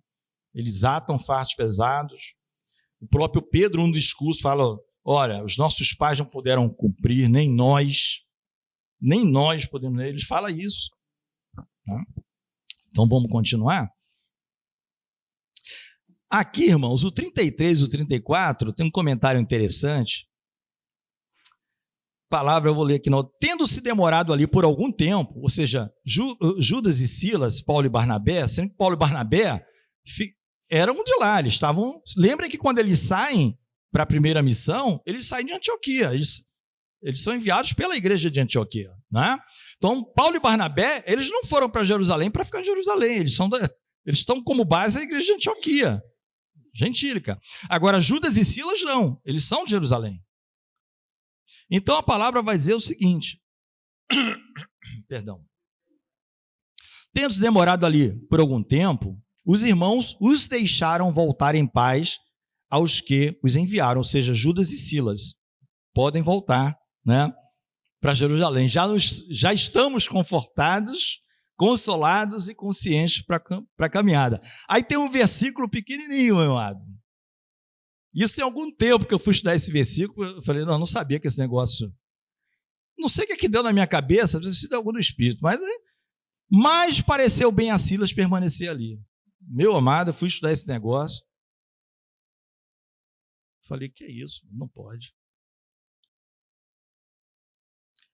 Eles atam fardos pesados. O próprio Pedro, num discurso, fala, olha, os nossos pais não puderam cumprir, nem nós podemos. Eles falam isso. Né? Então, vamos continuar? Aqui, irmãos, o 33 e o 34, tem um comentário interessante. Palavra eu vou ler aqui. Não. Tendo se demorado ali por algum tempo, ou seja, Judas e Silas, Paulo e Barnabé, sendo que Paulo e Barnabé eram de lá, eles estavam... Lembrem que quando eles saem para a primeira missão, eles saem de Antioquia, eles são enviados pela igreja de Antioquia. Né? Então, Paulo e Barnabé, eles não foram para Jerusalém para ficar em Jerusalém, eles estão como base a igreja de Antioquia, gentílica. Agora, Judas e Silas não, eles são de Jerusalém. Então, a palavra vai dizer o seguinte, perdão. Tendo se demorado ali por algum tempo, os irmãos os deixaram voltar em paz aos que os enviaram, ou seja, Judas e Silas. Podem voltar, né, para Jerusalém. Já estamos confortados, consolados e conscientes para a caminhada. Aí tem um versículo pequenininho, meu amado. Isso tem algum tempo que eu fui estudar esse versículo, eu falei, não sabia que esse negócio... Não sei o que deu na minha cabeça, se deu algo do Espírito, mas pareceu bem a Silas permanecer ali. Meu amado, eu fui estudar esse negócio. Falei, que é isso? Não pode.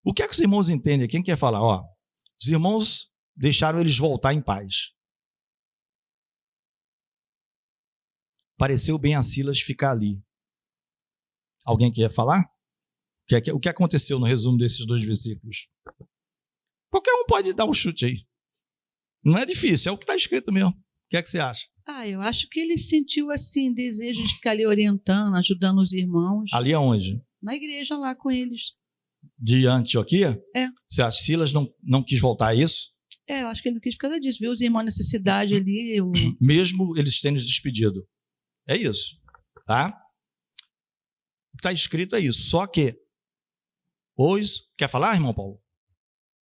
O que é que os irmãos entendem? Quem quer falar? Ó, os irmãos deixaram eles voltar em paz. Pareceu bem a Silas ficar ali. Alguém quer falar? O que aconteceu no resumo desses dois versículos? Qualquer um pode dar um chute aí. Não é difícil, é o que está escrito mesmo. O que é que você acha? Eu acho que ele sentiu assim, desejo de ficar ali orientando, ajudando os irmãos. Ali aonde? Na igreja lá com eles. De Antioquia? É. Você acha que Silas não quis voltar a isso? Eu acho que ele não quis por causa disso. Viu os irmãos necessidade ali. Mesmo eles tendo despedido. É isso. Tá? O que está escrito é isso. Só que, quer falar, irmão Paulo?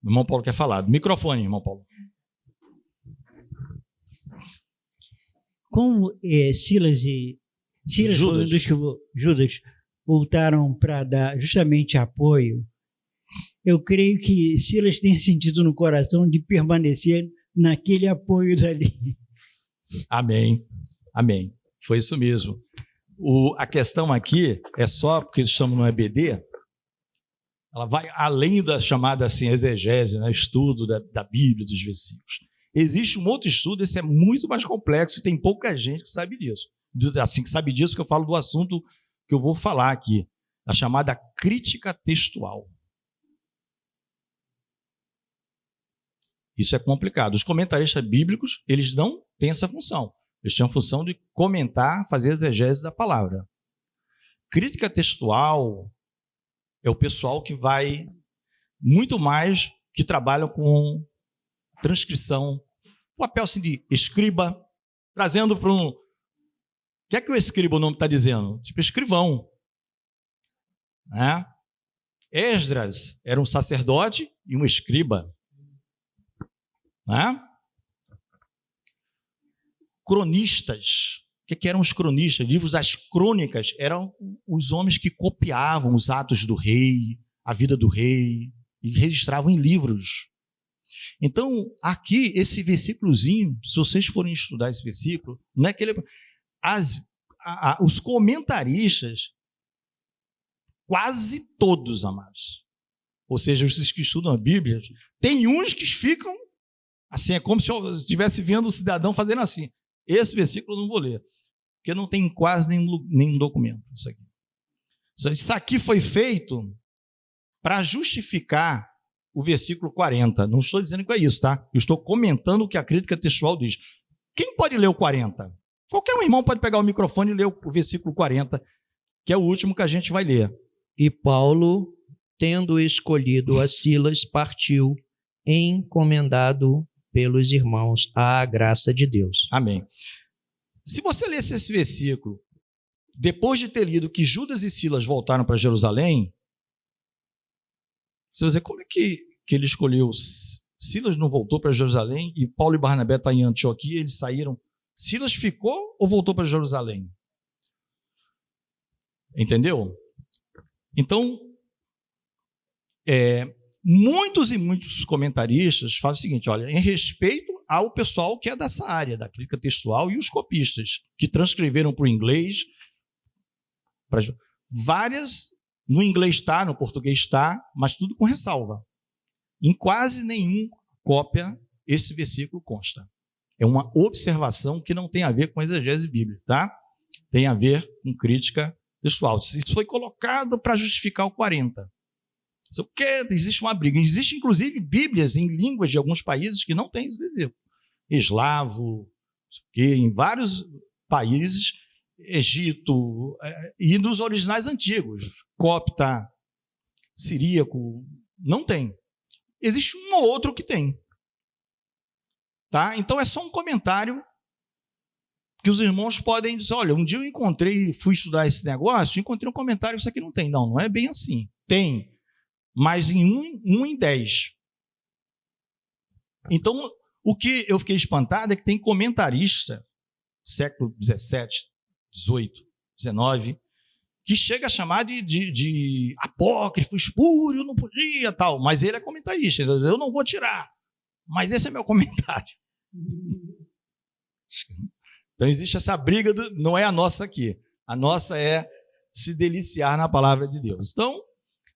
O irmão Paulo quer falar. Microfone, irmão Paulo. Como Silas Judas voltaram para dar justamente apoio, eu creio que Silas tenha sentido no coração de permanecer naquele apoio dali. Amém. Amém. Foi isso mesmo. A questão aqui é só, porque estamos no EBD, ela vai além da chamada assim, exegese, né? Estudo da Bíblia, dos versículos. Existe um outro estudo, esse é muito mais complexo, e tem pouca gente que sabe disso. Assim, que sabe disso que eu falo do assunto que eu vou falar aqui, a chamada crítica textual. Isso é complicado. Os comentaristas bíblicos, eles não têm essa função. Eles têm a função de comentar, fazer exegese da palavra. Crítica textual é o pessoal que vai muito mais, que trabalham com transcrição, papel assim de escriba, trazendo para um... O que é que o escriba, o nome está dizendo? Tipo escrivão. Né? Esdras era um sacerdote e um escriba. Né? Cronistas. O que eram os cronistas? Livros das crônicas eram os homens que copiavam os atos do rei, a vida do rei, e registravam em livros. Então, aqui, esse versículozinho, se vocês forem estudar esse versículo, não é que ele... os comentaristas, quase todos, amados, ou seja, vocês que estudam a Bíblia, tem uns que ficam assim, é como se eu estivesse vendo o cidadão fazendo assim. Esse versículo eu não vou ler, porque não tem quase nenhum documento. Isso aqui foi feito para justificar o versículo 40. Não estou dizendo que é isso, tá? Eu estou comentando o que a crítica textual diz. Quem pode ler o 40? Qualquer um irmão pode pegar o microfone e ler o versículo 40, que é o último que a gente vai ler. E Paulo, tendo escolhido a Silas, partiu, encomendado pelos irmãos à graça de Deus. Amém. Se você lesse esse versículo, depois de ter lido que Judas e Silas voltaram para Jerusalém, você vai dizer, como é que ele escolheu? Silas não voltou para Jerusalém e Paulo e Barnabé estão em Antioquia, eles saíram. Silas ficou ou voltou para Jerusalém? Entendeu? Então, muitos e muitos comentaristas falam o seguinte, olha, em respeito ao pessoal que é dessa área, da crítica textual, e os copistas, que transcreveram para o inglês, várias, no inglês está, no português está, mas tudo com ressalva. Em quase nenhuma cópia esse versículo consta. É uma observação que não tem a ver com exegese bíblica, tá? Tem a ver com crítica textual. Isso foi colocado para justificar o 40. Existe uma briga. Existe, inclusive, bíblias em línguas de alguns países que não tem esse versículo. Eslavo, em vários países, Egito, e dos originais antigos, copta, siríaco, não tem. Existe um ou outro que tem. Tá? Então é só um comentário que os irmãos podem dizer, olha, um dia eu encontrei, fui estudar esse negócio, encontrei um comentário, isso aqui não tem. Não é bem assim. Tem, mas em 1 em 10. Então, o que eu fiquei espantado é que tem comentarista, século 17, 18, 19, que chega a chamar de apócrifo, espúrio, não podia, tal, mas ele é comentarista, eu não vou tirar, mas esse é meu comentário. Então existe essa briga, não é a nossa aqui, a nossa é se deliciar na palavra de Deus. Então,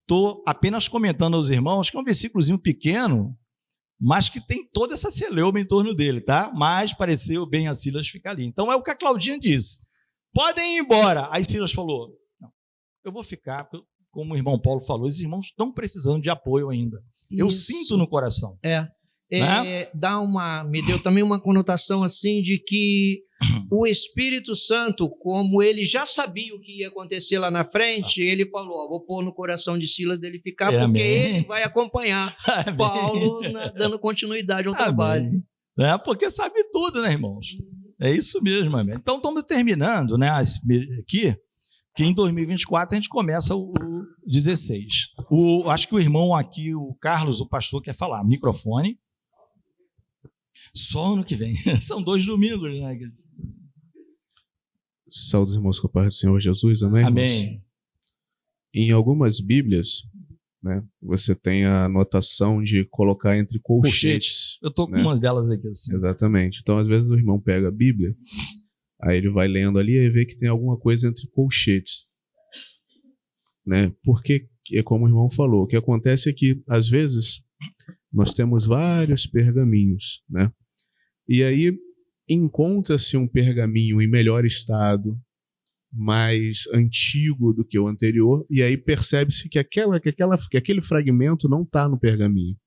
estou apenas comentando aos irmãos que é um versículozinho pequeno, mas que tem toda essa celeuma em torno dele, tá? Mas pareceu bem a Silas ficar ali. Então é o que a Claudinha disse, podem ir embora. Aí Silas falou, não, eu vou ficar, como o irmão Paulo falou, esses irmãos estão precisando de apoio ainda. Eu sinto no coração. Me deu também uma conotação assim de que o Espírito Santo, como ele já sabia o que ia acontecer lá na frente, ele falou, vou pôr no coração de Silas dele ficar, porque amém. Ele vai acompanhar Paulo dando continuidade ao trabalho. Porque sabe tudo, né, irmãos? É isso mesmo, amém. Então estamos terminando, né, aqui, que em 2024 a gente começa o 16. Acho que o irmão aqui, o Carlos, o pastor, quer falar. Microfone. Só ano que vem. São 2 domingos, né? Saúde, irmãos, com a paz do Senhor Jesus, amém? Amém. Em algumas Bíblias, né, você tem a anotação de colocar entre colchetes. Eu estou com né? umas delas aqui assim. Exatamente. Então, às vezes, o irmão pega a Bíblia, aí ele vai lendo ali e vê que tem alguma coisa entre colchetes. Né? Porque, como o irmão falou, o que acontece é que, às vezes, nós temos vários pergaminhos, né? E aí encontra-se um pergaminho em melhor estado, mais antigo do que o anterior, e aí percebe-se que aquele fragmento não está no pergaminho.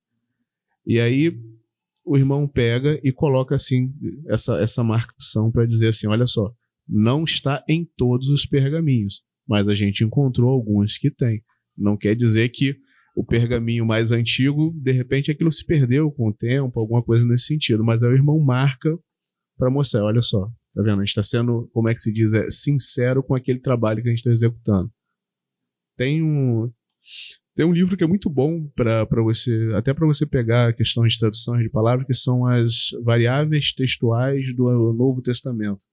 E aí o irmão pega e coloca assim essa marcação para dizer assim, olha só, não está em todos os pergaminhos, mas a gente encontrou alguns que tem. Não quer dizer que o pergaminho mais antigo, de repente aquilo se perdeu com o tempo, alguma coisa nesse sentido, mas aí o irmão marca para mostrar, olha só, tá vendo? A gente está sendo, como é que se diz, sincero com aquele trabalho que a gente está executando. Tem um livro que é muito bom para você, até para você pegar a questão de traduções de palavras, que são as variáveis textuais do Novo Testamento.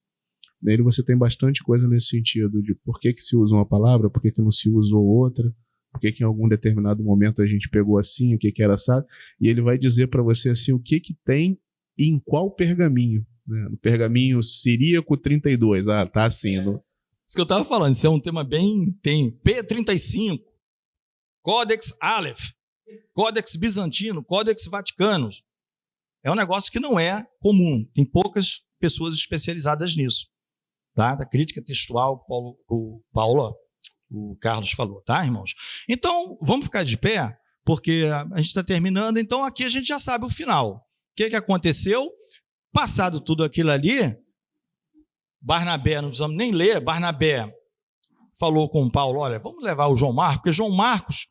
Nele você tem bastante coisa nesse sentido, de por que se usa uma palavra, por que não se usou outra, por que em algum determinado momento a gente pegou assim, o que era assado, e ele vai dizer para você assim, o que tem e em qual pergaminho. Né? No pergaminho siríaco 32, tá assim. Isso que eu estava falando, isso é um tema bem... Tem P35, Códex Aleph, Códex Bizantino, Códex Vaticano. É um negócio que não é comum, tem poucas pessoas especializadas nisso. Tá? Da crítica textual, o o Carlos falou, tá, irmãos? Então, vamos ficar de pé, porque a gente está terminando, então aqui a gente já sabe o final. O que aconteceu? Passado tudo aquilo ali, Barnabé, não precisamos nem ler, Barnabé falou com Paulo, olha, vamos levar o João Marcos, porque João Marcos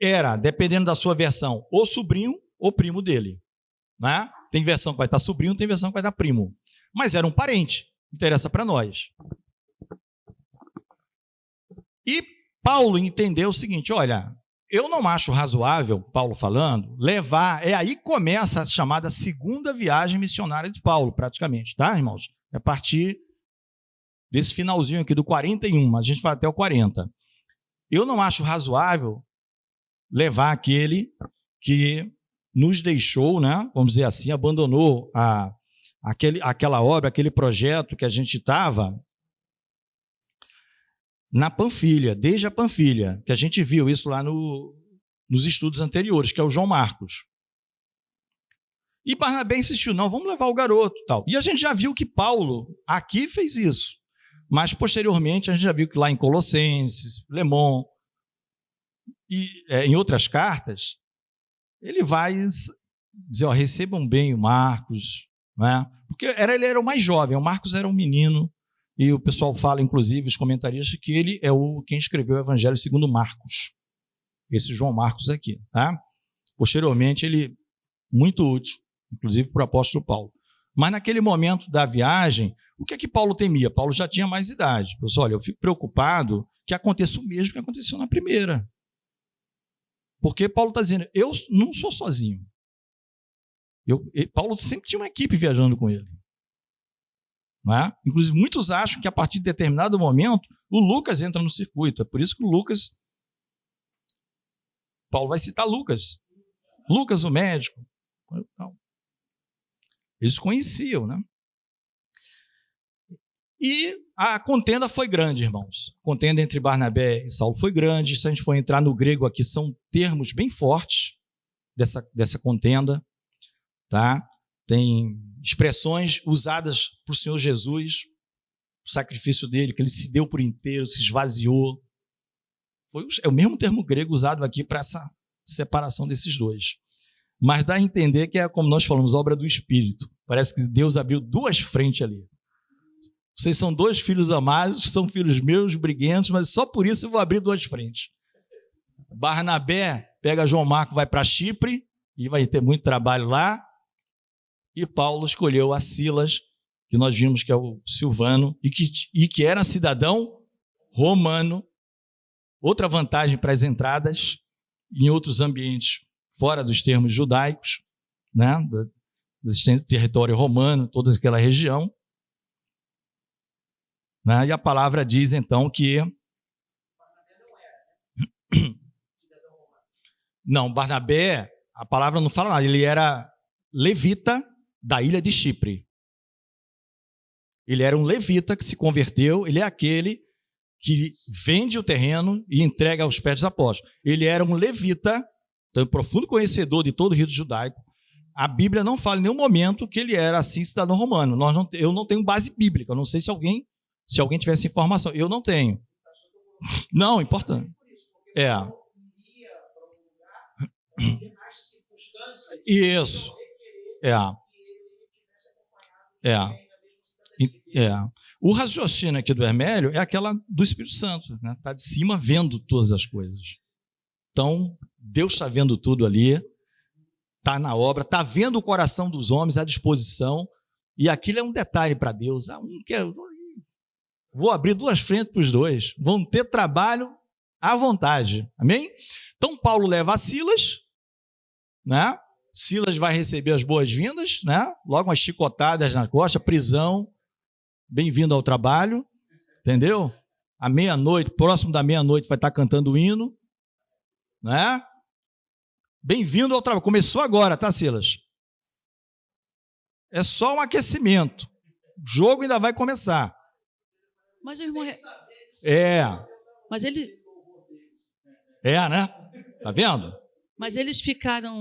era, dependendo da sua versão, ou sobrinho ou primo dele. Né? Tem versão que vai estar sobrinho, tem versão que vai estar primo. Mas era um parente, interessa para nós. E Paulo entendeu o seguinte, olha, eu não acho razoável, Paulo falando, levar, aí começa a chamada segunda viagem missionária de Paulo, praticamente, tá, irmãos? É a partir desse finalzinho aqui do 41, a gente vai até o 40. Eu não acho razoável levar aquele que nos deixou, né, vamos dizer assim, abandonou aquela obra, aquele projeto que a gente estava na Panfilha, desde a Panfilha, que a gente viu isso lá nos estudos anteriores, que é o João Marcos. E Barnabé insistiu, não, vamos levar o garoto. Tal. E a gente já viu que Paulo aqui fez isso, mas posteriormente a gente já viu que lá em Colossenses, Lemon, e em outras cartas, ele vai dizer, ó, recebam bem o Marcos, né? Porque ele era o mais jovem, o Marcos era um menino, e o pessoal fala, inclusive, os comentaristas, que ele é quem escreveu o Evangelho segundo Marcos, esse João Marcos aqui. Tá? Posteriormente, ele, muito útil, inclusive para o apóstolo Paulo. Mas naquele momento da viagem, o que é que Paulo temia? Paulo já tinha mais idade. Pessoal, olha, eu fico preocupado que aconteça o mesmo que aconteceu na primeira. Porque Paulo está dizendo, eu não sou sozinho. Paulo sempre tinha uma equipe viajando com ele. Não é? Inclusive, muitos acham que a partir de determinado momento, o Lucas entra no circuito. É por isso que o Lucas... Paulo vai citar Lucas. Lucas, o médico. Eles conheciam, né? E a contenda foi grande, irmãos. A contenda entre Barnabé e Saulo foi grande. Se a gente for entrar no grego aqui, são termos bem fortes dessa contenda. Tá? Tem expressões usadas por Senhor Jesus, o sacrifício dele, que ele se deu por inteiro, se esvaziou. É o mesmo termo grego usado aqui para essa separação desses dois. Mas dá a entender que é, como nós falamos, obra do Espírito. Parece que Deus abriu duas frentes ali. Vocês são dois filhos amados, são filhos meus, briguentos, mas só por isso eu vou abrir duas frentes. Barnabé pega João Marcos, vai para Chipre, e vai ter muito trabalho lá. E Paulo escolheu a Silas, que nós vimos que é o Silvano, e que era cidadão romano. Outra vantagem para as entradas em outros ambientes fora dos termos judaicos, né, do território romano, toda aquela região. Né, e a palavra diz, então, que... Não, Barnabé, a palavra não fala nada, ele era levita da ilha de Chipre. Ele era um levita que se converteu, ele é aquele que vende o terreno e entrega aos pés dos apóstolos. Ele era um levita, então, um profundo conhecedor de todo o rito judaico. A Bíblia não fala em nenhum momento que ele era assim cidadão romano. Eu não tenho base bíblica, eu não sei se alguém tivesse informação. Eu não tenho. Não, importante. Isso. O raciocínio aqui do Hermélio é aquela do Espírito Santo, né? Está de cima vendo todas as coisas. Então, Deus está vendo tudo ali, está na obra, está vendo o coração dos homens à disposição, e aquilo é um detalhe para Deus. Vou abrir duas frentes para os dois, vão ter trabalho à vontade. Amém? Então, Paulo leva a Silas, né? Silas vai receber as boas-vindas, né? Logo umas chicotadas na costa, prisão, bem-vindo ao trabalho, entendeu? À meia-noite, próximo da meia-noite, vai estar cantando o hino, né? Bem-vindo ao trabalho. Começou agora, tá, Silas? É só um aquecimento. O jogo ainda vai começar. Mas o irmão... Mas ele... né? Tá vendo? Mas eles ficaram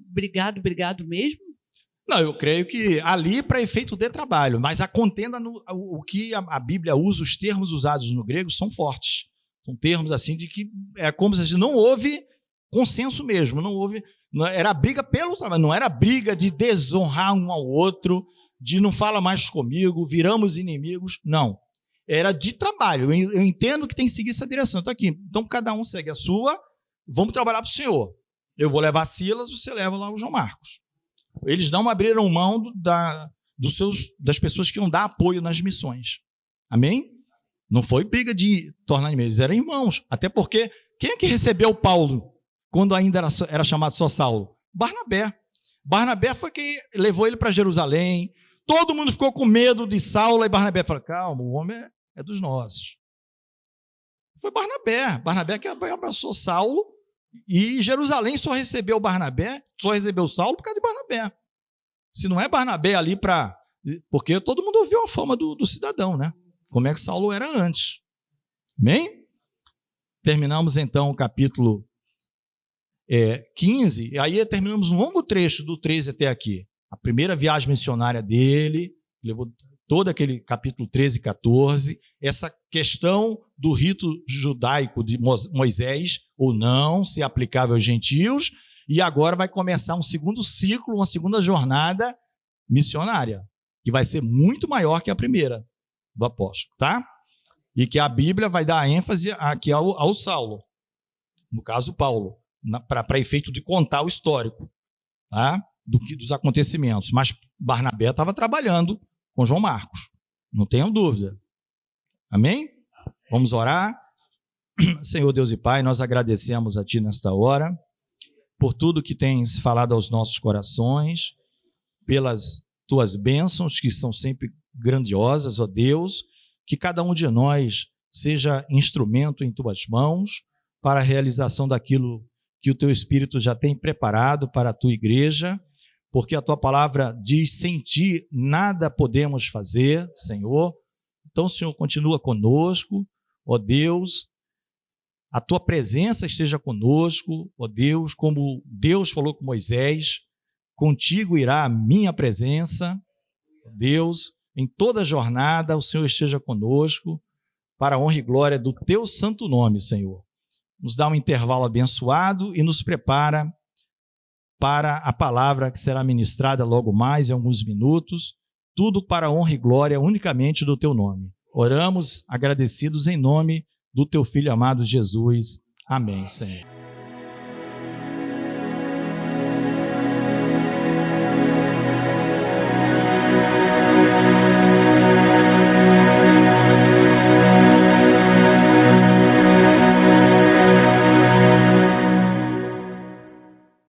brigado mesmo? Não, eu creio que ali para efeito de trabalho, mas a contenda, o que a Bíblia usa, os termos usados no grego são fortes. São termos assim de que é como se não houve consenso mesmo, era briga pelo trabalho, não era briga de desonrar um ao outro, de não fala mais comigo, viramos inimigos, não. Era de trabalho, eu entendo que tem que seguir essa direção. Então cada um segue a sua, vamos trabalhar para o Senhor. Eu vou levar Silas, você leva lá o João Marcos. Eles não abriram mão das pessoas que iam dar apoio nas missões. Amém? Não foi briga de tornar inimigos, eles eram irmãos. Até porque, quem é que recebeu Paulo quando ainda era chamado só Saulo? Barnabé. Barnabé foi quem levou ele para Jerusalém. Todo mundo ficou com medo de Saulo, e Barnabé falou, calma, o homem é dos nossos. Foi Barnabé. Barnabé que abraçou Saulo, e Jerusalém só recebeu Saulo por causa de Barnabé. Se não é Barnabé ali porque todo mundo ouviu a fama do cidadão, né? Como é que Saulo era antes. Amém? Terminamos então o capítulo 15, e aí terminamos um longo trecho do 13 até aqui. A primeira viagem missionária dele, levou todo aquele capítulo 13 e 14, essa questão do rito judaico de Moisés, ou não, se aplicável aos gentios, e agora vai começar um segundo ciclo, uma segunda jornada missionária, que vai ser muito maior que a primeira do apóstolo, tá? E que a Bíblia vai dar ênfase aqui ao Saulo, no caso Paulo, para efeito de contar o histórico, tá? Dos acontecimentos. Mas Barnabé estava trabalhando com João Marcos, não tenham dúvida. Amém? Vamos orar. Senhor Deus e Pai, nós agradecemos a Ti nesta hora, por tudo que tens falado aos nossos corações, pelas Tuas bênçãos, que são sempre grandiosas, ó Deus, que cada um de nós seja instrumento em Tuas mãos para a realização daquilo que o Teu Espírito já tem preparado para a Tua igreja, porque a Tua palavra diz, sem Ti nada podemos fazer, Senhor. Então, Senhor, continua conosco, ó Deus, a Tua presença esteja conosco, ó Deus, como Deus falou com Moisés, contigo irá a minha presença, ó Deus, em toda jornada o Senhor esteja conosco, para a honra e glória do Teu santo nome, Senhor. Nos dá um intervalo abençoado e nos prepara para a palavra que será ministrada logo mais em alguns minutos, tudo para a honra e glória unicamente do Teu nome. Oramos agradecidos em nome do Teu Filho amado Jesus. Amém, Senhor.